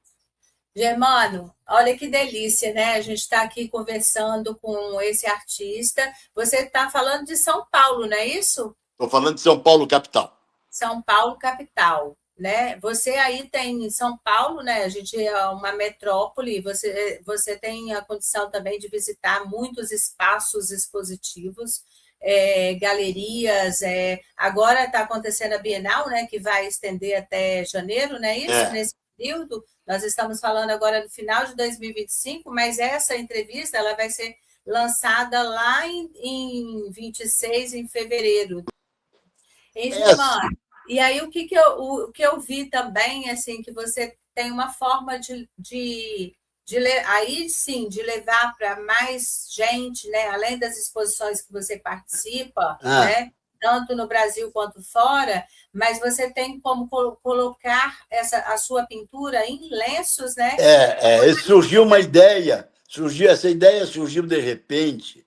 Germano, olha que delícia, né? A gente está aqui conversando com esse artista. Você está falando de São Paulo, não é isso? Estou falando de São Paulo, capital. São Paulo, capital, né? Você aí tem São Paulo, né? A gente é uma metrópole, você tem a condição também de visitar muitos espaços expositivos, galerias. Agora está acontecendo a Bienal, né? Que vai estender até janeiro, não é isso? Nesse período. Nós estamos falando agora no final de 2025, mas essa entrevista ela vai ser lançada lá em 26, em fevereiro. Germano, e aí o que eu vi também, assim, que você tem uma forma aí sim, de levar para mais gente, né? Além das exposições que você participa, né? Tanto no Brasil quanto fora, mas você tem como colocar a sua pintura em lenços, né? Surgiu uma ideia, essa ideia surgiu de repente,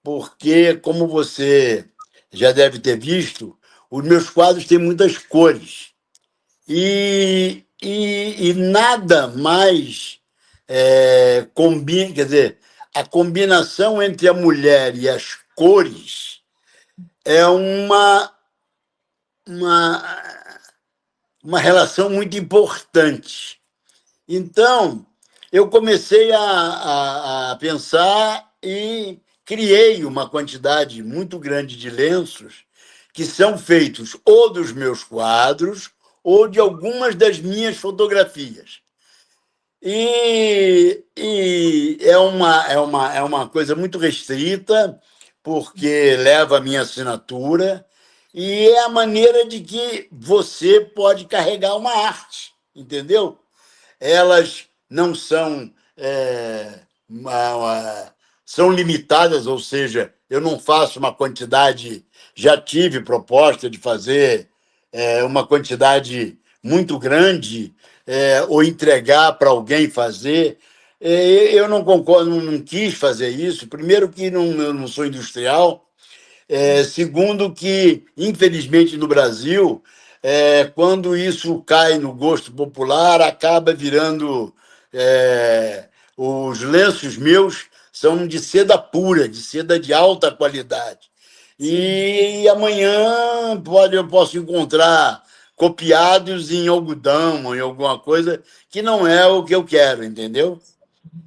porque, como você já deve ter visto, os meus quadros têm muitas cores. E nada mais combina, quer dizer, a combinação entre a mulher e as cores é uma relação muito importante. Então, eu comecei a pensar e criei uma quantidade muito grande de lenços que são feitos ou dos meus quadros ou de algumas das minhas fotografias. E é uma coisa muito restrita, porque leva a minha assinatura, e é a maneira de que você pode carregar uma arte, entendeu? Elas não são, são limitadas, ou seja, eu não faço uma quantidade, já tive proposta de fazer uma quantidade muito grande, ou entregar para alguém fazer. Eu não concordo, não quis fazer isso. Primeiro que eu não sou industrial, segundo, que, infelizmente, no Brasil, quando isso cai no gosto popular, acaba virando. Os lenços meus são de seda pura, de seda de alta qualidade. Sim. E amanhã eu posso encontrar copiados em algodão ou em alguma coisa que não é o que eu quero, entendeu?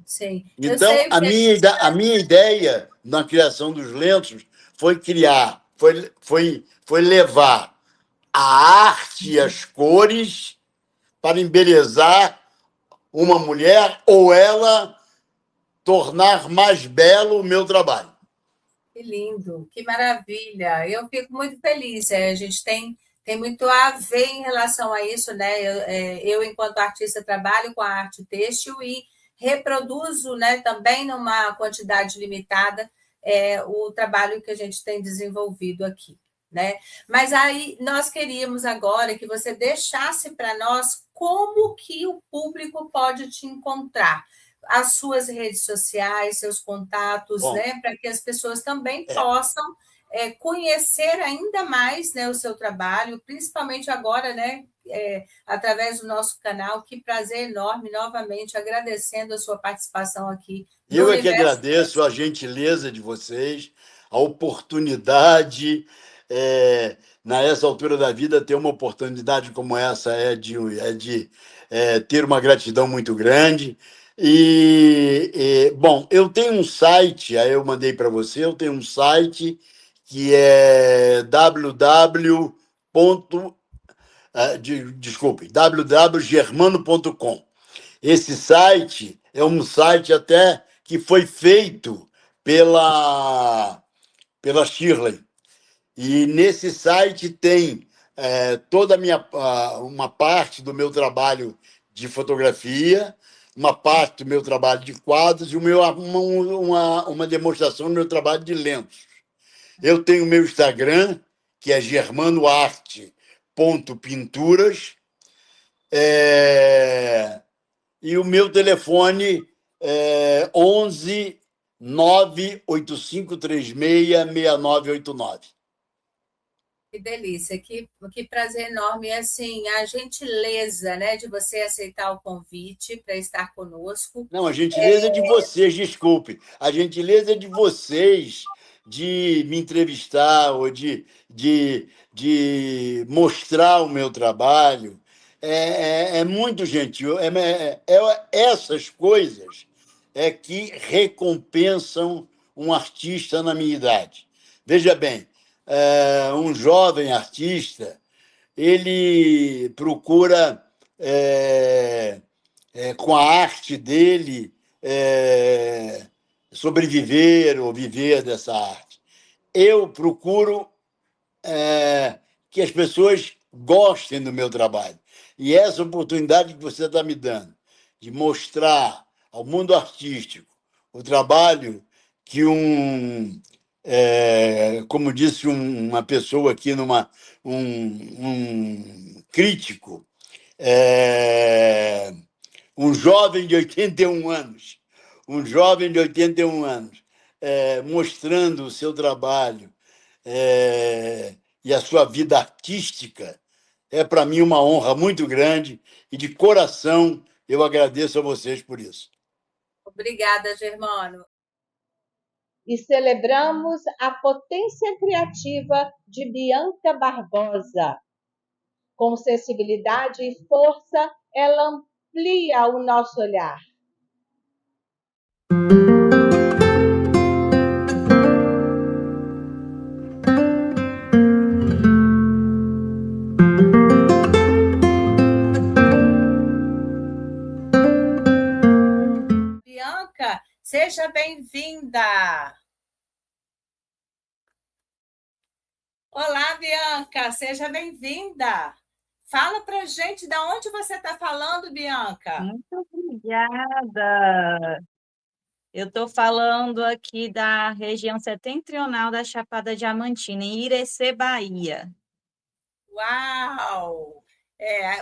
Sim, eu Então, sei o que é. a minha ideia na criação dos lenços foi foi levar a arte e as cores para embelezar uma mulher ou ela tornar mais belo o meu trabalho. Que lindo, que maravilha. Eu fico muito feliz. A gente tem muito a ver em relação a isso, né? Eu, enquanto artista, trabalho com a arte têxtil e reproduzo, né, também numa quantidade limitada, o trabalho que a gente tem desenvolvido aqui, né? Mas aí nós queríamos agora que você deixasse para nós como que o público pode te encontrar, as suas redes sociais, seus contatos, Bom, né, para que as pessoas também é, possam conhecer ainda mais, né, o seu trabalho, principalmente agora, né, através do nosso canal. Que prazer enorme, novamente, agradecendo a sua participação aqui no eu é que Universo. agradeço a gentileza de vocês, a oportunidade. Nessa altura da vida, ter uma oportunidade como essa é de ter uma gratidão muito grande. Bom, eu tenho um site, aí eu mandei para você, eu tenho um site que é desculpe, www.germano.com. Esse site é um site até que foi feito pela Shirley. E nesse site tem toda uma parte do meu trabalho de fotografia, uma parte do meu trabalho de quadros e uma demonstração do meu trabalho de lenços. Eu tenho o meu Instagram, que é germanoarte.pinturas, e o meu telefone é 11 98536 6989. Que delícia, que prazer enorme. E assim, a gentileza, né, de você aceitar o convite para estar conosco. Não, a gentileza é de vocês, desculpe. A gentileza é de vocês de me entrevistar ou de mostrar o meu trabalho. É muito gentil. Essas coisas é que recompensam um artista na minha idade. Veja bem, um jovem artista, ele procura, com a arte dele, sobreviver ou viver dessa arte. Eu procuro que as pessoas gostem do meu trabalho. E essa oportunidade que você está me dando de mostrar ao mundo artístico o trabalho que como disse uma pessoa aqui, um crítico, é, um jovem de 81 anos, mostrando o seu trabalho e a sua vida artística, é para mim uma honra muito grande e de coração eu agradeço a vocês por isso. Obrigada, Germano. E celebramos a potência criativa de Bianca Barbosa. Com sensibilidade e força, ela amplia o nosso olhar. Bianca, seja bem-vinda. Olá, Bianca, seja bem-vinda. Fala pra gente de onde você está falando, Bianca. Muito obrigada. Eu estou falando aqui da região setentrional da Chapada Diamantina, em Irecê, Bahia. Uau!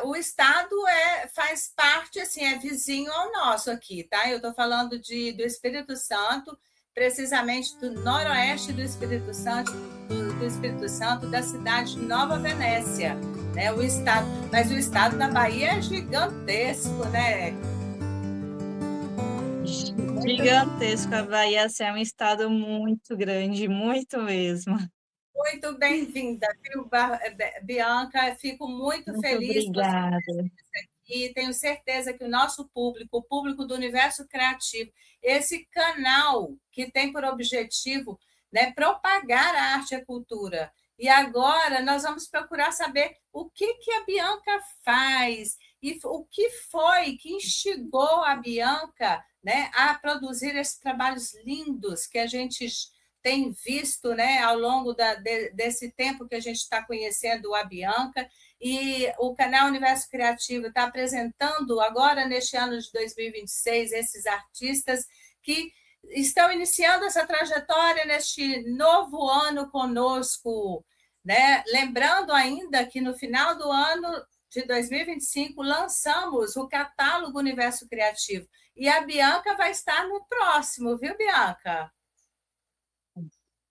O estado faz parte, assim, é vizinho ao nosso aqui, tá? Eu estou falando do Espírito Santo, precisamente do noroeste do Espírito Santo, do Espírito Santo, da cidade de Nova Venécia, né? Mas o estado da Bahia é gigantesco, né? Gigantesco, a Bahia assim, é um estado muito grande, muito mesmo. Muito bem-vinda, viu, Bianca? Fico muito Muito feliz que você obrigada. e tenho certeza que o nosso público, o público do Universo Criativo, esse canal que tem por objetivo, né, propagar a arte e a cultura. E agora nós vamos procurar saber o que a Bianca faz e o que foi que instigou a Bianca, né, a produzir esses trabalhos lindos que a gente tem visto, né, ao longo desse tempo que a gente está conhecendo a Bianca. E o canal Universo Criativo está apresentando agora, neste ano de 2026, esses artistas que estão iniciando essa trajetória neste novo ano conosco, né? Lembrando ainda que no final do ano de 2025 lançamos o catálogo Universo Criativo. E a Bianca vai estar no próximo, viu, Bianca?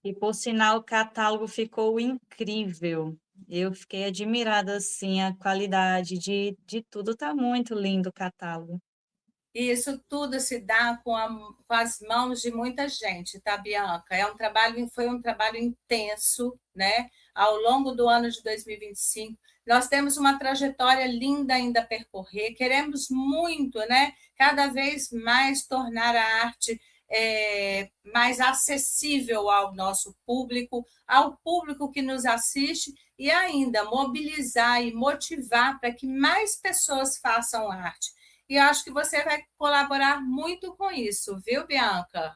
E, por sinal, o catálogo ficou incrível. Eu fiquei admirada, assim, a qualidade de tudo. Está muito lindo o catálogo. E isso tudo se dá com as mãos de muita gente, tá, Bianca? Foi um trabalho intenso, né? Ao longo do ano de 2025. Nós temos uma trajetória linda ainda a percorrer, queremos muito, né? Cada vez mais tornar a arte mais acessível ao nosso público, ao público que nos assiste, e ainda mobilizar e motivar para que mais pessoas façam arte. E eu acho que você vai colaborar muito com isso, viu, Bianca?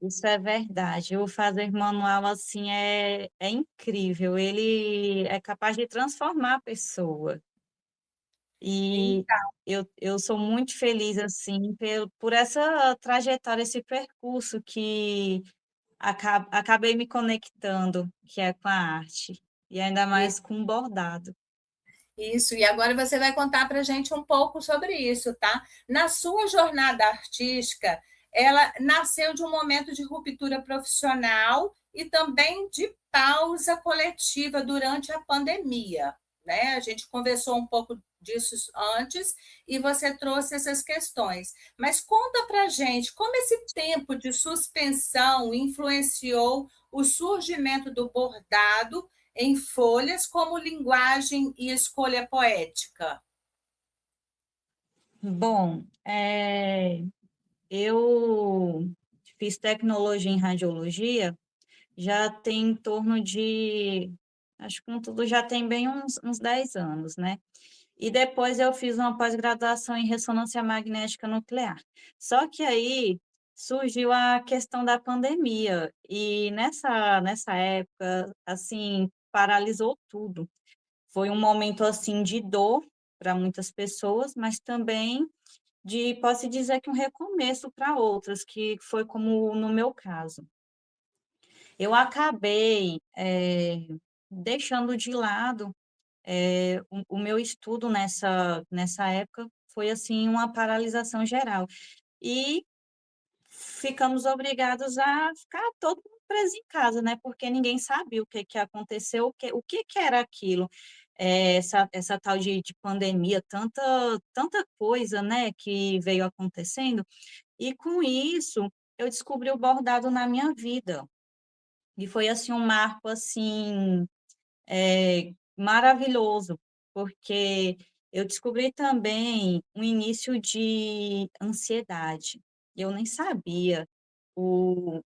Isso é verdade. O fazer manual assim é incrível. Ele é capaz de transformar a pessoa. E eu sou muito feliz assim por essa trajetória, esse percurso que acabei me conectando, que é com a arte, e ainda mais com o bordado. Isso, e agora você vai contar para a gente um pouco sobre isso, tá? Na sua jornada artística, ela nasceu de um momento de ruptura profissional e também de pausa coletiva durante a pandemia, né? A gente conversou um pouco disso antes e você trouxe essas questões. Mas conta para a gente como esse tempo de suspensão influenciou o surgimento do bordado em folhas como linguagem e escolha poética? Bom, eu fiz tecnologia em radiologia, já tem em torno de, acho que com tudo já tem bem uns 10 anos, né? E depois eu fiz uma pós-graduação em ressonância magnética nuclear. Só que aí surgiu a questão da pandemia, e nessa época, assim, paralisou tudo. Foi um momento, assim, de dor para muitas pessoas, mas também posso dizer que um recomeço para outras, que foi como no meu caso. Eu acabei deixando de lado o meu estudo nessa época, foi assim uma paralisação geral. E ficamos obrigados a ficar todo mundo preso em casa, né? Porque ninguém sabia o que aconteceu, o que era aquilo. Essa tal de pandemia, tanta coisa, né, que veio acontecendo. E com isso, eu descobri o bordado na minha vida. E foi assim um marco assim maravilhoso, porque eu descobri também um início de ansiedade. Eu nem sabia o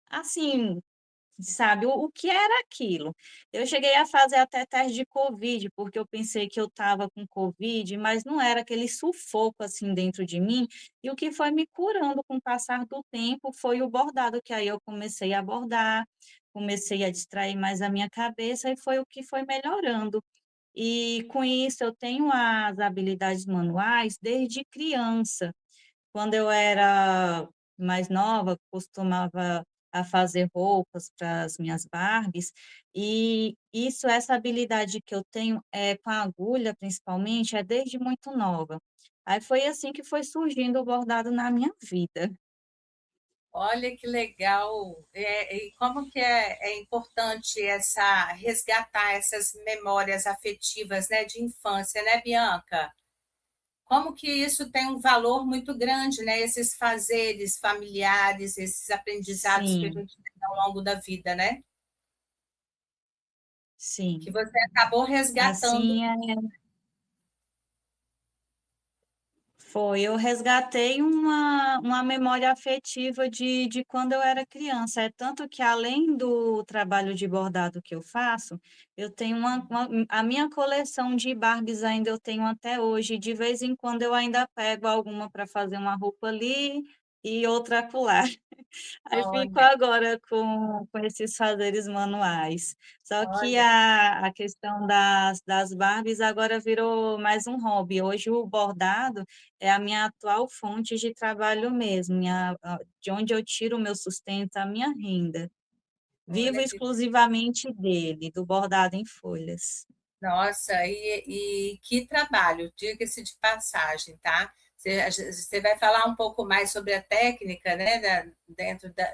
assim sabe, o que era aquilo. Eu cheguei a fazer até teste de Covid, porque eu pensei que eu estava com Covid, mas não era aquele sufoco assim dentro de mim. E o que foi me curando com o passar do tempo foi o bordado, que aí eu comecei a bordar, comecei a distrair mais a minha cabeça e foi o que foi melhorando. E com isso eu tenho as habilidades manuais desde criança. Quando eu era mais nova, costumava a fazer roupas para as minhas Barbies, e essa habilidade que eu tenho, com a agulha, principalmente, é desde muito nova. Aí foi assim que foi surgindo o bordado na minha vida. Olha que legal. E como que é importante resgatar essas memórias afetivas, né, de infância, né, Bianca? Como que isso tem um valor muito grande, né? Esses fazeres familiares, esses aprendizados que a Sim, gente tem ao longo da vida, né? Que sim. você acabou resgatando. Assim, eu resgatei uma memória afetiva de quando eu era criança. É tanto que, além do trabalho de bordado que eu faço, eu tenho a minha coleção de Barbies ainda eu tenho até hoje. De vez em quando eu ainda pego alguma para fazer uma roupa ali e outra acolá. Aí fico Olha, agora com esses fazeres manuais. Só que olha, a questão das Barbies agora virou mais um hobby. Hoje o bordado é a minha atual fonte de trabalho mesmo, de onde eu tiro o meu sustento, a minha renda. Vivo olha que exclusivamente dele, do bordado em folhas. nossa, e que trabalho, diga-se de passagem, tá? Você vai falar um pouco mais sobre a técnica, né,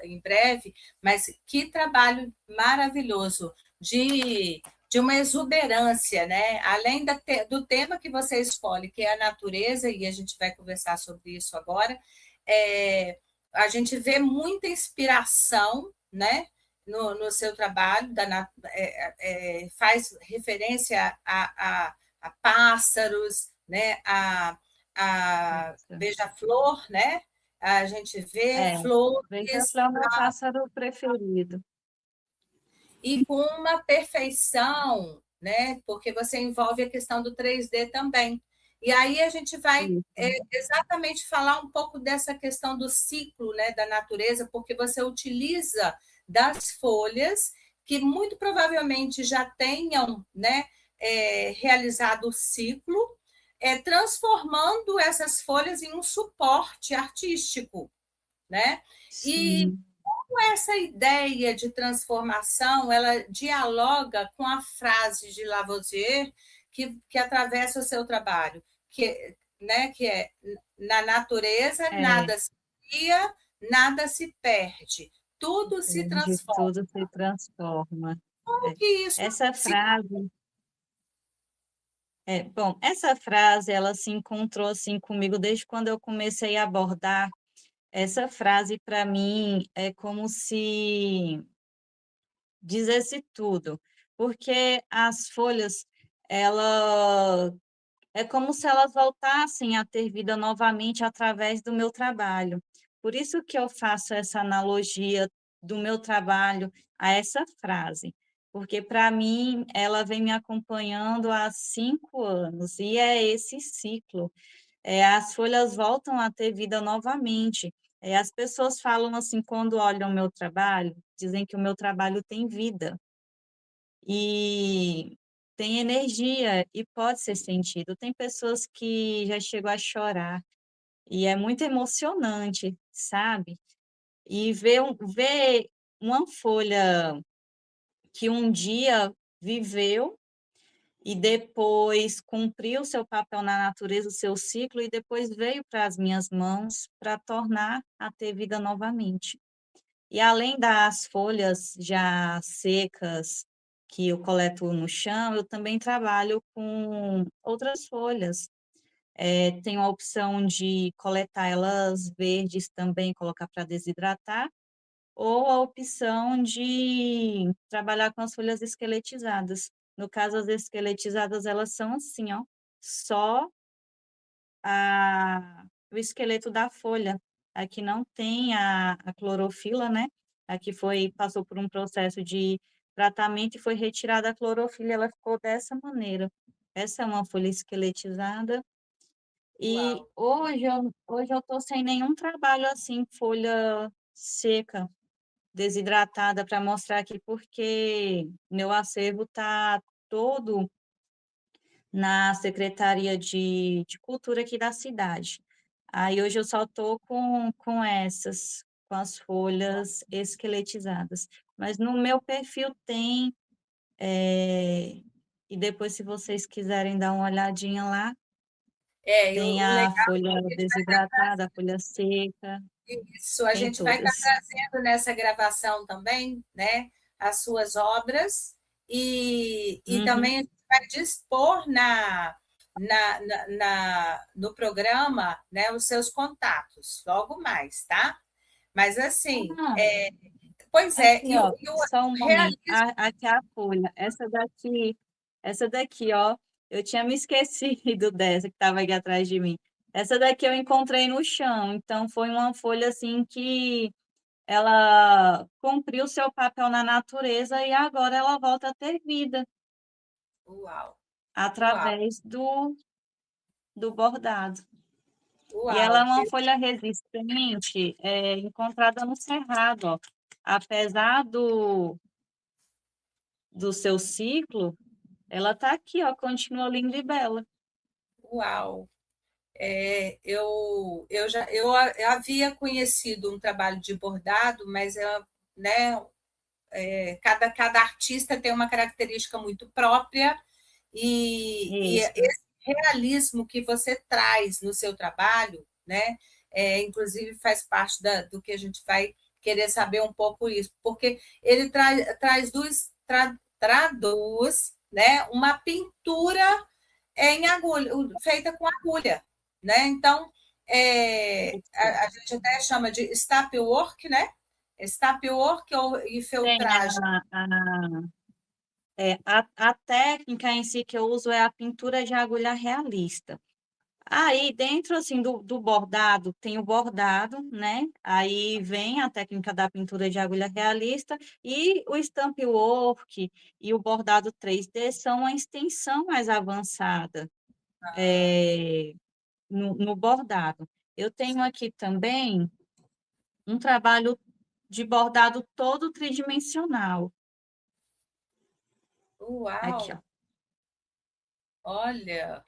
em breve, mas que trabalho maravilhoso de uma exuberância, né? Além do tema que você escolhe, que é a natureza, e a gente vai conversar sobre isso agora, a gente vê muita inspiração, né? No seu trabalho, faz referência a pássaros, né? A Isso. beija-flor, né? A gente vê É, flores beija-flor é o meu pássaro preferido. e com uma perfeição, né? Porque você envolve a questão do 3D também. E aí a gente vai Isso. exatamente falar um pouco dessa questão do ciclo, né, da natureza, porque você utiliza das folhas que muito provavelmente já tenham, né, realizado o ciclo, transformando essas folhas em um suporte artístico, né? E Sim, essa ideia de transformação, ela dialoga com a frase de Lavoisier que atravessa o seu trabalho, que é na natureza é. nada se cria, nada se perde, tudo se De transforma. tudo se transforma. Como É. que isso Essa se frase, bom, essa frase ela se encontrou assim comigo desde quando eu comecei a abordar. Essa frase para mim é como se dissesse tudo, porque as folhas, ela é como se elas voltassem a ter vida novamente através do meu trabalho. Por isso que eu faço essa analogia do meu trabalho a essa frase, porque para mim ela vem me acompanhando há 5 anos e é esse ciclo. As folhas voltam a ter vida novamente. As pessoas falam assim, quando olham o meu trabalho, dizem que o meu trabalho tem vida e tem energia e pode ser sentido. Tem pessoas que já chegam a chorar e é muito emocionante, sabe? E ver uma folha que um dia viveu e depois cumpriu o seu papel na natureza, o seu ciclo, e depois veio para as minhas mãos para tornar a ter vida novamente. E além das folhas já secas que eu coleto no chão, eu também trabalho com outras folhas. Tenho a opção de coletar elas verdes também, colocar para desidratar, ou a opção de trabalhar com as folhas esqueletizadas. No caso, as esqueletizadas, elas são assim, ó, só o esqueleto da folha. Aqui não tem a clorofila, né? Aqui passou por um processo de tratamento e foi retirada a clorofila, ela ficou dessa maneira. Essa é uma folha esqueletizada. E Uau. hoje eu estou sem nenhum trabalho assim, folha seca, desidratada, para mostrar aqui, porque meu acervo está todo na Secretaria de Cultura aqui da cidade. Aí hoje eu só estou com essas, com as folhas esqueletizadas. Mas no meu perfil tem, e depois, se vocês quiserem dar uma olhadinha lá, É, tem o a legal folha é que a gente vai desidratada, a folha seca, isso, a tem gente vai estar todas. trazendo nessa gravação também, né, as suas obras e Uhum. também a gente vai dispor no programa, né, os seus contatos, logo mais, tá? Mas assim, Ah, pois é, aqui, ó, e o só um momento. realismo, Aqui é a folha. Essa daqui, ó, eu tinha me esquecido dessa que estava aqui atrás de mim. Essa daqui eu encontrei no chão, então foi uma folha assim que ela cumpriu seu papel na natureza e agora ela volta a ter vida uau, uau, através do bordado. E ela é uau, uma folha resistente, encontrada no cerrado, ó. Apesar do seu ciclo, ela está aqui, ó, continua linda e bela. uau. Eu havia conhecido um trabalho de bordado, mas né, cada artista tem uma característica muito própria e Isso. esse realismo que você traz no seu trabalho, né, inclusive faz parte do que a gente vai querer saber um pouco isso, porque ele traduz, né, uma pintura em agulha, feita com agulha, né? Então, a gente até chama de stapwork, né? Stapwork e Tem feltragem. a técnica em si que eu uso é a pintura de agulha realista. Aí, dentro, assim, do bordado, tem o bordado, né? Aí vem a técnica da pintura de agulha realista e o stamp work e o bordado 3D são uma extensão mais avançada no bordado. Eu tenho aqui também um trabalho de bordado todo tridimensional. Aqui, ó. Uau! Olha,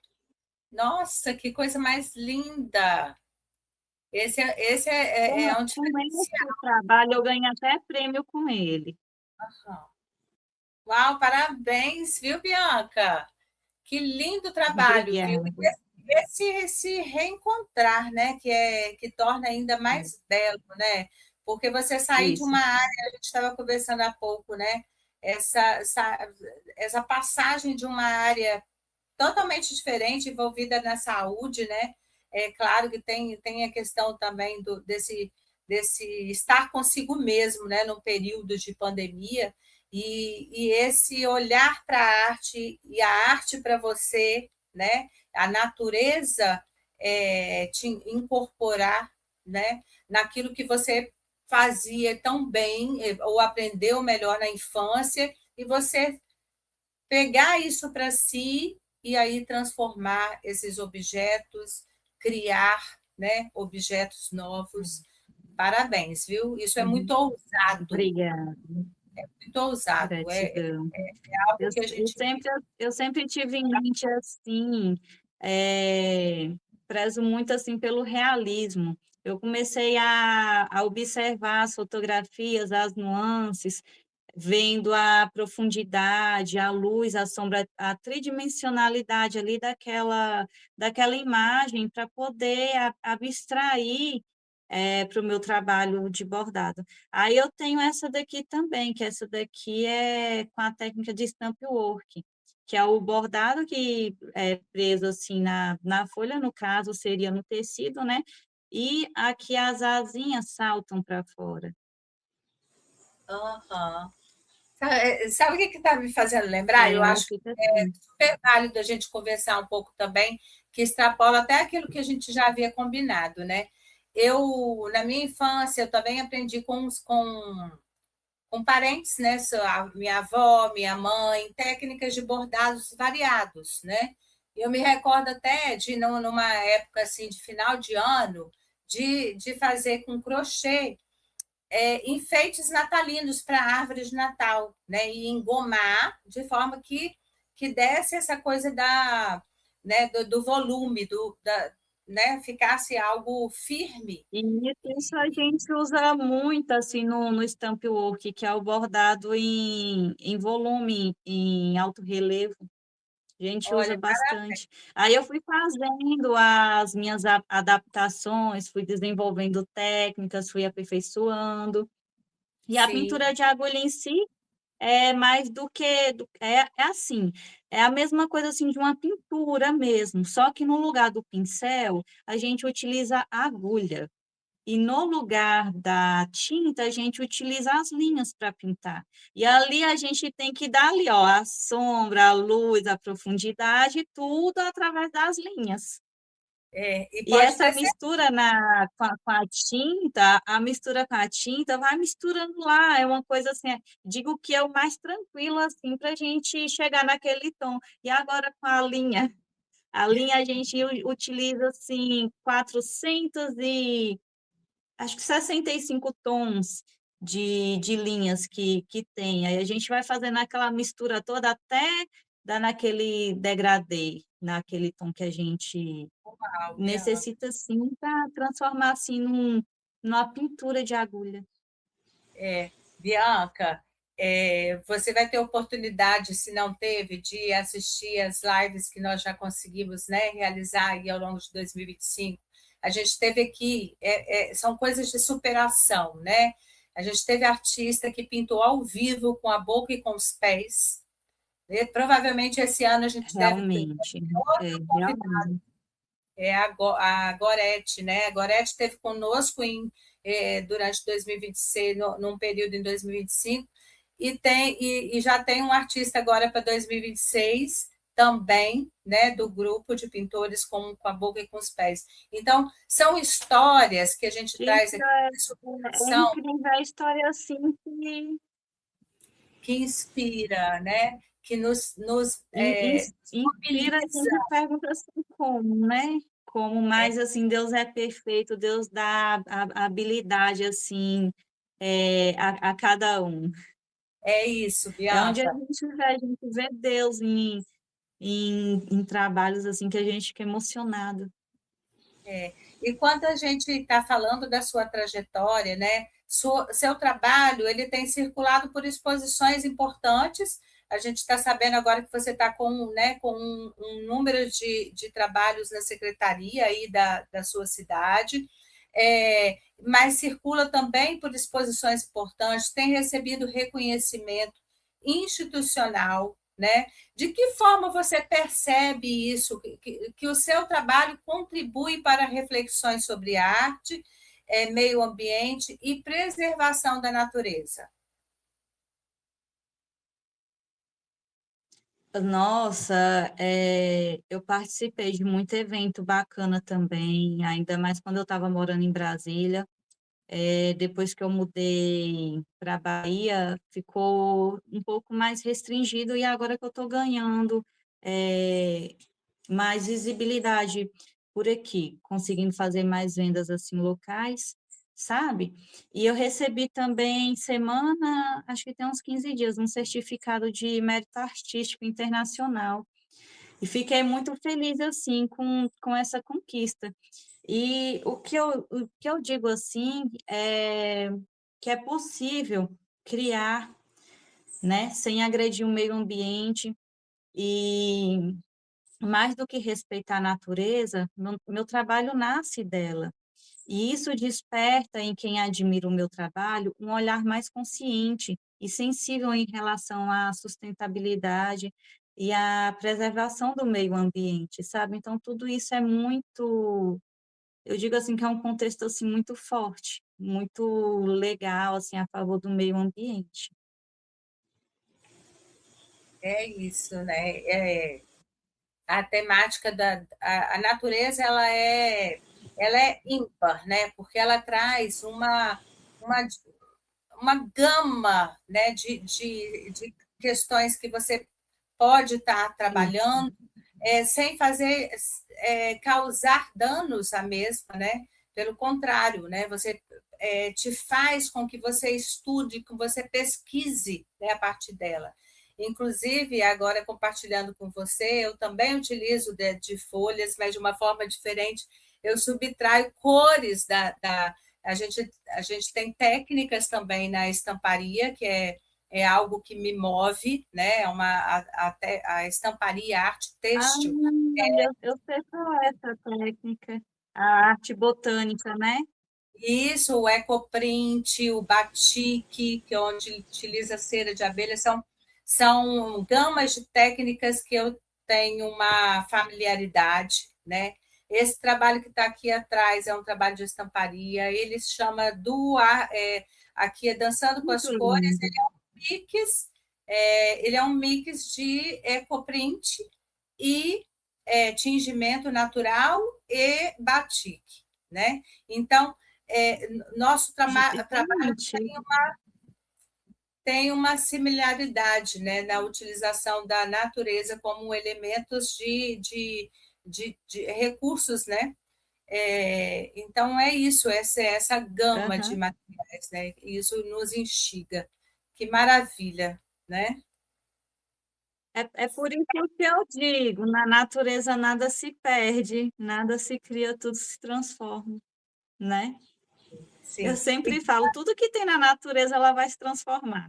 nossa, que coisa mais linda! Esse é um Com diferencial. esse trabalho, eu ganhei até prêmio com ele. Uau, parabéns, viu, Bianca? Que lindo trabalho, viu? Obrigada. Esse reencontrar, né, que torna ainda mais belo, né? Porque você sair de Isso. uma área, a gente estava conversando há pouco, né? Essa passagem de uma área totalmente diferente, envolvida na saúde, né? É claro que tem a questão também desse estar consigo mesmo, né, no período de pandemia, e esse olhar para a arte e a arte para você, né, a natureza te incorporar, né, naquilo que você fazia tão bem ou aprendeu melhor na infância e você pegar isso para si e aí transformar esses objetos, criar, né, objetos novos. Parabéns, viu? Isso é muito ousado, Obrigada. muito ousado. É Gratidão. algo Eu, que a eu gente. sempre, eu sempre tive em mente assim, prezo muito assim pelo realismo. Eu comecei a observar as fotografias, as nuances, vendo a profundidade, a luz, a sombra, a tridimensionalidade ali daquela imagem para poder abstrair para o meu trabalho de bordado. Aí eu tenho essa daqui também, que essa daqui é com a técnica de stamp work, que é o bordado que é preso assim na folha, no caso seria no tecido, né? E aqui as asinhas saltam para fora. Uhum. Sabe o que está me fazendo lembrar? Eu Ela acho fica assim. super válido a gente conversar um pouco também, que extrapola até aquilo que a gente já havia combinado, né? Na minha infância, eu também aprendi com com parentes, né? Minha avó, minha mãe, técnicas de bordados variados, né? Eu me recordo até de, numa época assim, de final de ano, de fazer com crochê enfeites natalinos para árvores de Natal, né? E engomar de forma que desse essa coisa né, do volume, né, ficasse algo firme. E isso a gente usa muito assim no stamp work, que é o bordado em volume, em alto relevo. A gente usa Olha, bastante. Aí eu fui fazendo as minhas adaptações, fui desenvolvendo técnicas, fui aperfeiçoando. E a sim, pintura de agulha em si é mais é assim, é a mesma coisa assim de uma pintura mesmo, só que no lugar do pincel, a gente utiliza a agulha. E no lugar da tinta, a gente utiliza as linhas para pintar. E ali a gente tem que dar ali, ó, a sombra, a luz, a profundidade, tudo através das linhas. e E pode essa ter certeza. mistura com a tinta, a mistura com a tinta vai misturando lá, é uma coisa assim, digo que é o mais tranquilo assim para a gente chegar naquele tom. E agora com a linha a gente utiliza assim 400 acho que 65 tons de linhas que tem. Aí a gente vai fazendo aquela mistura toda até dar naquele degradê, naquele tom que a gente necessita, sim, para transformar, assim, numa pintura de agulha. Bianca, você vai ter oportunidade, se não teve, de assistir as lives que nós já conseguimos, né, realizar aí ao longo de 2025. A gente teve aqui, são coisas de superação, né? A gente teve artista que pintou ao vivo com a boca e com os pés. E, provavelmente esse ano a gente deve ter Realmente, outro convidado, realmente. a Gorete, né? A Gorete esteve conosco durante 2026, num período em 2025, e já tem um artista agora para 2026 também, né, do grupo de pintores com a boca e com os pés. Então, são histórias que a gente traz Isso aqui de é superação incrível a história, assim, que inspira, né? Que nos inspira, a mobiliza. gente pergunta assim, como, né? Como, mas, assim, Deus é perfeito, Deus dá a habilidade, assim, a cada um. É isso, É onde Bianca. a gente vê Deus em trabalhos assim que a gente fica emocionado. E quando a gente está falando da sua trajetória, né, seu trabalho ele tem circulado por exposições importantes. A gente está sabendo agora que você está com, né, com um número de trabalhos na secretaria aí da sua cidade, mas circula também por exposições importantes, tem recebido reconhecimento institucional, né? De que forma você percebe isso, que o seu trabalho contribui para reflexões sobre arte, meio ambiente e preservação da natureza? Nossa, eu participei de muito evento bacana também, ainda mais quando eu estava morando em Brasília. Depois que eu mudei para a Bahia, ficou um pouco mais restringido, e agora que eu estou ganhando é, mais visibilidade por aqui, conseguindo fazer mais vendas assim locais, sabe? E eu recebi também semana, acho que tem uns 15 dias, um certificado de mérito artístico internacional. E fiquei muito feliz assim com essa conquista. E o que eu digo assim é que é possível criar, né, sem agredir o meio ambiente e mais do que respeitar a natureza, meu trabalho nasce dela. E isso desperta em quem admira o meu trabalho um olhar mais consciente e sensível em relação à sustentabilidade e à preservação do meio ambiente, sabe? Então, tudo isso é muito, eu digo assim, que é um contexto assim muito forte, muito legal assim a favor do meio ambiente. É isso, né? A temática a natureza ela é ímpar, né? Porque ela traz uma uma gama, né, de questões que você pode estar trabalhando, sem fazer causar danos à mesma, né? Pelo contrário, né? Você te faz com que você estude, que você pesquise, né, a partir dela. Inclusive, agora compartilhando com você, eu também utilizo de folhas, mas de uma forma diferente. Eu subtraio cores a gente tem técnicas também na estamparia, que é algo que me move, né? A estamparia, a arte têxtil. Eu sei qual é essa técnica. A arte botânica, né? Isso, o ecoprint, o batik, que é onde utiliza cera de abelha, são gamas de técnicas que eu tenho uma familiaridade, né? Esse trabalho que está aqui atrás é um trabalho de estamparia, ele se chama aqui é Dançando com as Muito Cores, lindo. ele é um mix de ecoprint e tingimento natural e batik, né? Então, nosso trabalho Gente, tem uma similaridade, né, na utilização da natureza como elementos de recursos, né? Então, é isso, essa gama de aham. materiais, né? Isso nos instiga. Que maravilha, né? É por isso que eu digo, na natureza nada se perde, nada se cria, tudo se transforma, né? Eu Sim. sempre falo, tudo que tem na natureza, ela vai se transformar.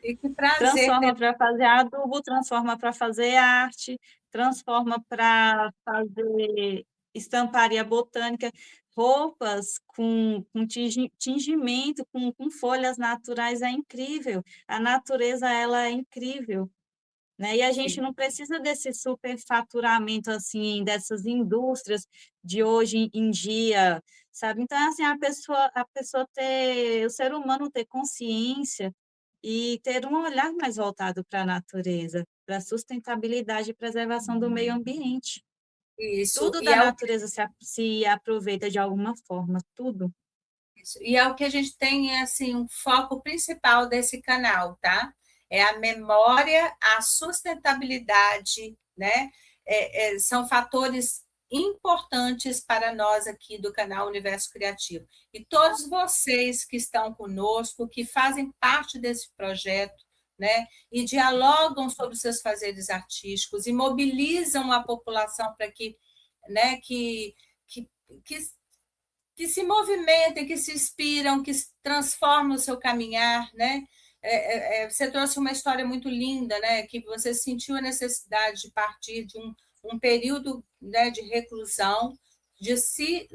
E que prazer ter. Transforma para fazer adubo, transforma para fazer arte, transforma para fazer estamparia botânica, roupas com tingimento, com folhas naturais, é incrível. A natureza, ela é incrível, né? E a gente Sim. não precisa desse superfaturamento, assim, dessas indústrias de hoje em dia, sabe? Então, assim, a pessoa ter, o ser humano ter consciência e ter um olhar mais voltado para a natureza, para a sustentabilidade e preservação do meio ambiente. Isso. Tudo da natureza se aproveita de alguma forma, tudo. E é o que a gente tem assim um foco principal desse canal, tá? É a memória, a sustentabilidade, né? São fatores importantes para nós aqui do canal Universo Criativo. E todos vocês que estão conosco, que fazem parte desse projeto, né? E dialogam sobre os seus fazeres artísticos e mobilizam a população para que, né? Que que se movimentem, que se inspiram, que transformam o seu caminhar, né? Você trouxe uma história muito linda, né? Que você sentiu a necessidade de partir de um período, né, de reclusão, de se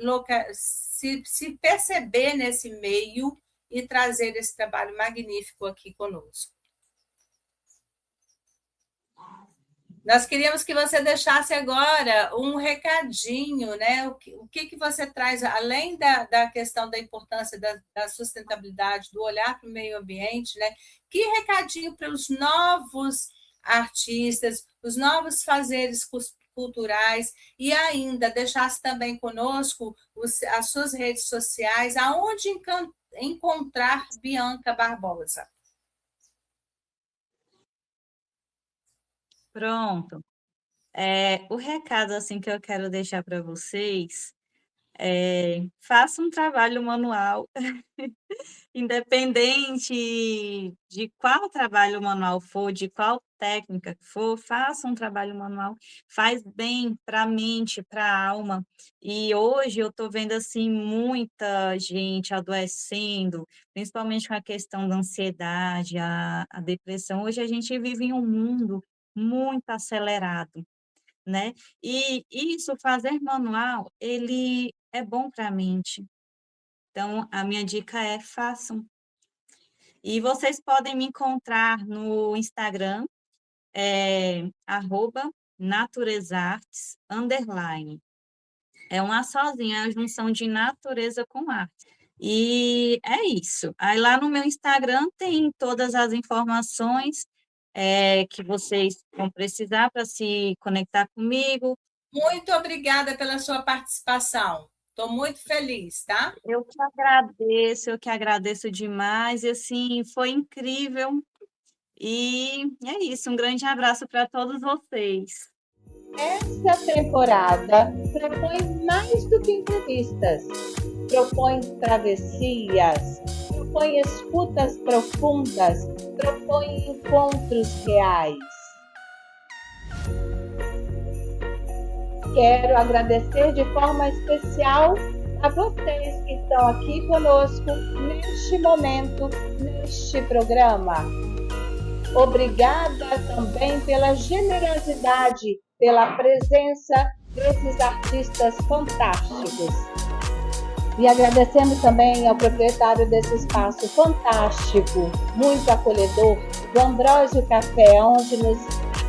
perceber nesse meio e trazer esse trabalho magnífico aqui conosco. Nós queríamos que você deixasse agora um recadinho, né? O que você traz, além da questão da importância da sustentabilidade, do olhar para o meio ambiente, né? Que recadinho para os novos artistas, os novos fazeres culturais, e ainda deixasse também conosco as suas redes sociais, aonde encontrar Bianca Barbosa. Pronto. O recado assim que eu quero deixar para vocês faça um trabalho manual, independente de qual trabalho manual for, de qual técnica que for, faça um trabalho manual, faz bem para a mente, para a alma. E hoje eu estou vendo assim muita gente adoecendo, principalmente com a questão da ansiedade, a depressão. Hoje a gente vive em um mundo muito acelerado, né? E isso, fazer manual, ele é bom para a mente. Então, a minha dica é façam. E vocês podem me encontrar no Instagram, @naturezartes_. É uma sozinha, é a junção de natureza com arte. E é isso. Aí lá no meu Instagram tem todas as informações que vocês vão precisar para se conectar comigo. Muito obrigada pela sua participação. Estou muito feliz, tá? Eu que agradeço demais, e assim, foi incrível. E é isso, um grande abraço para todos vocês. Esta temporada propõe mais do que entrevistas, propõe travessias, propõe escutas profundas, propõe encontros reais. Quero agradecer de forma especial a vocês que estão aqui conosco neste momento, neste programa. Obrigada também pela generosidade, pela presença desses artistas fantásticos. E agradecemos também ao proprietário desse espaço fantástico, muito acolhedor, o Ambrósio Café, onde nos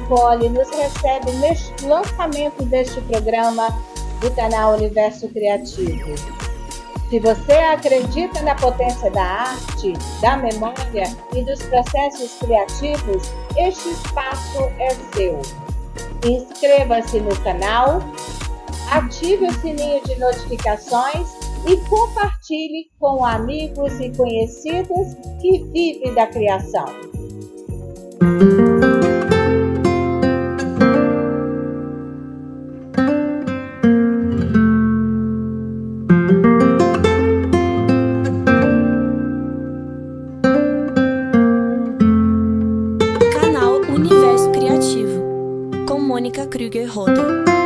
acolhe, nos recebe neste lançamento deste programa do canal Universo Criativo. Se você acredita na potência da arte, da memória e dos processos criativos, este espaço é seu. Inscreva-se no canal, ative o sininho de notificações e compartilhe com amigos e conhecidos que vivem da criação. Canal Universo Criativo, com Mônica Krüger Rotter.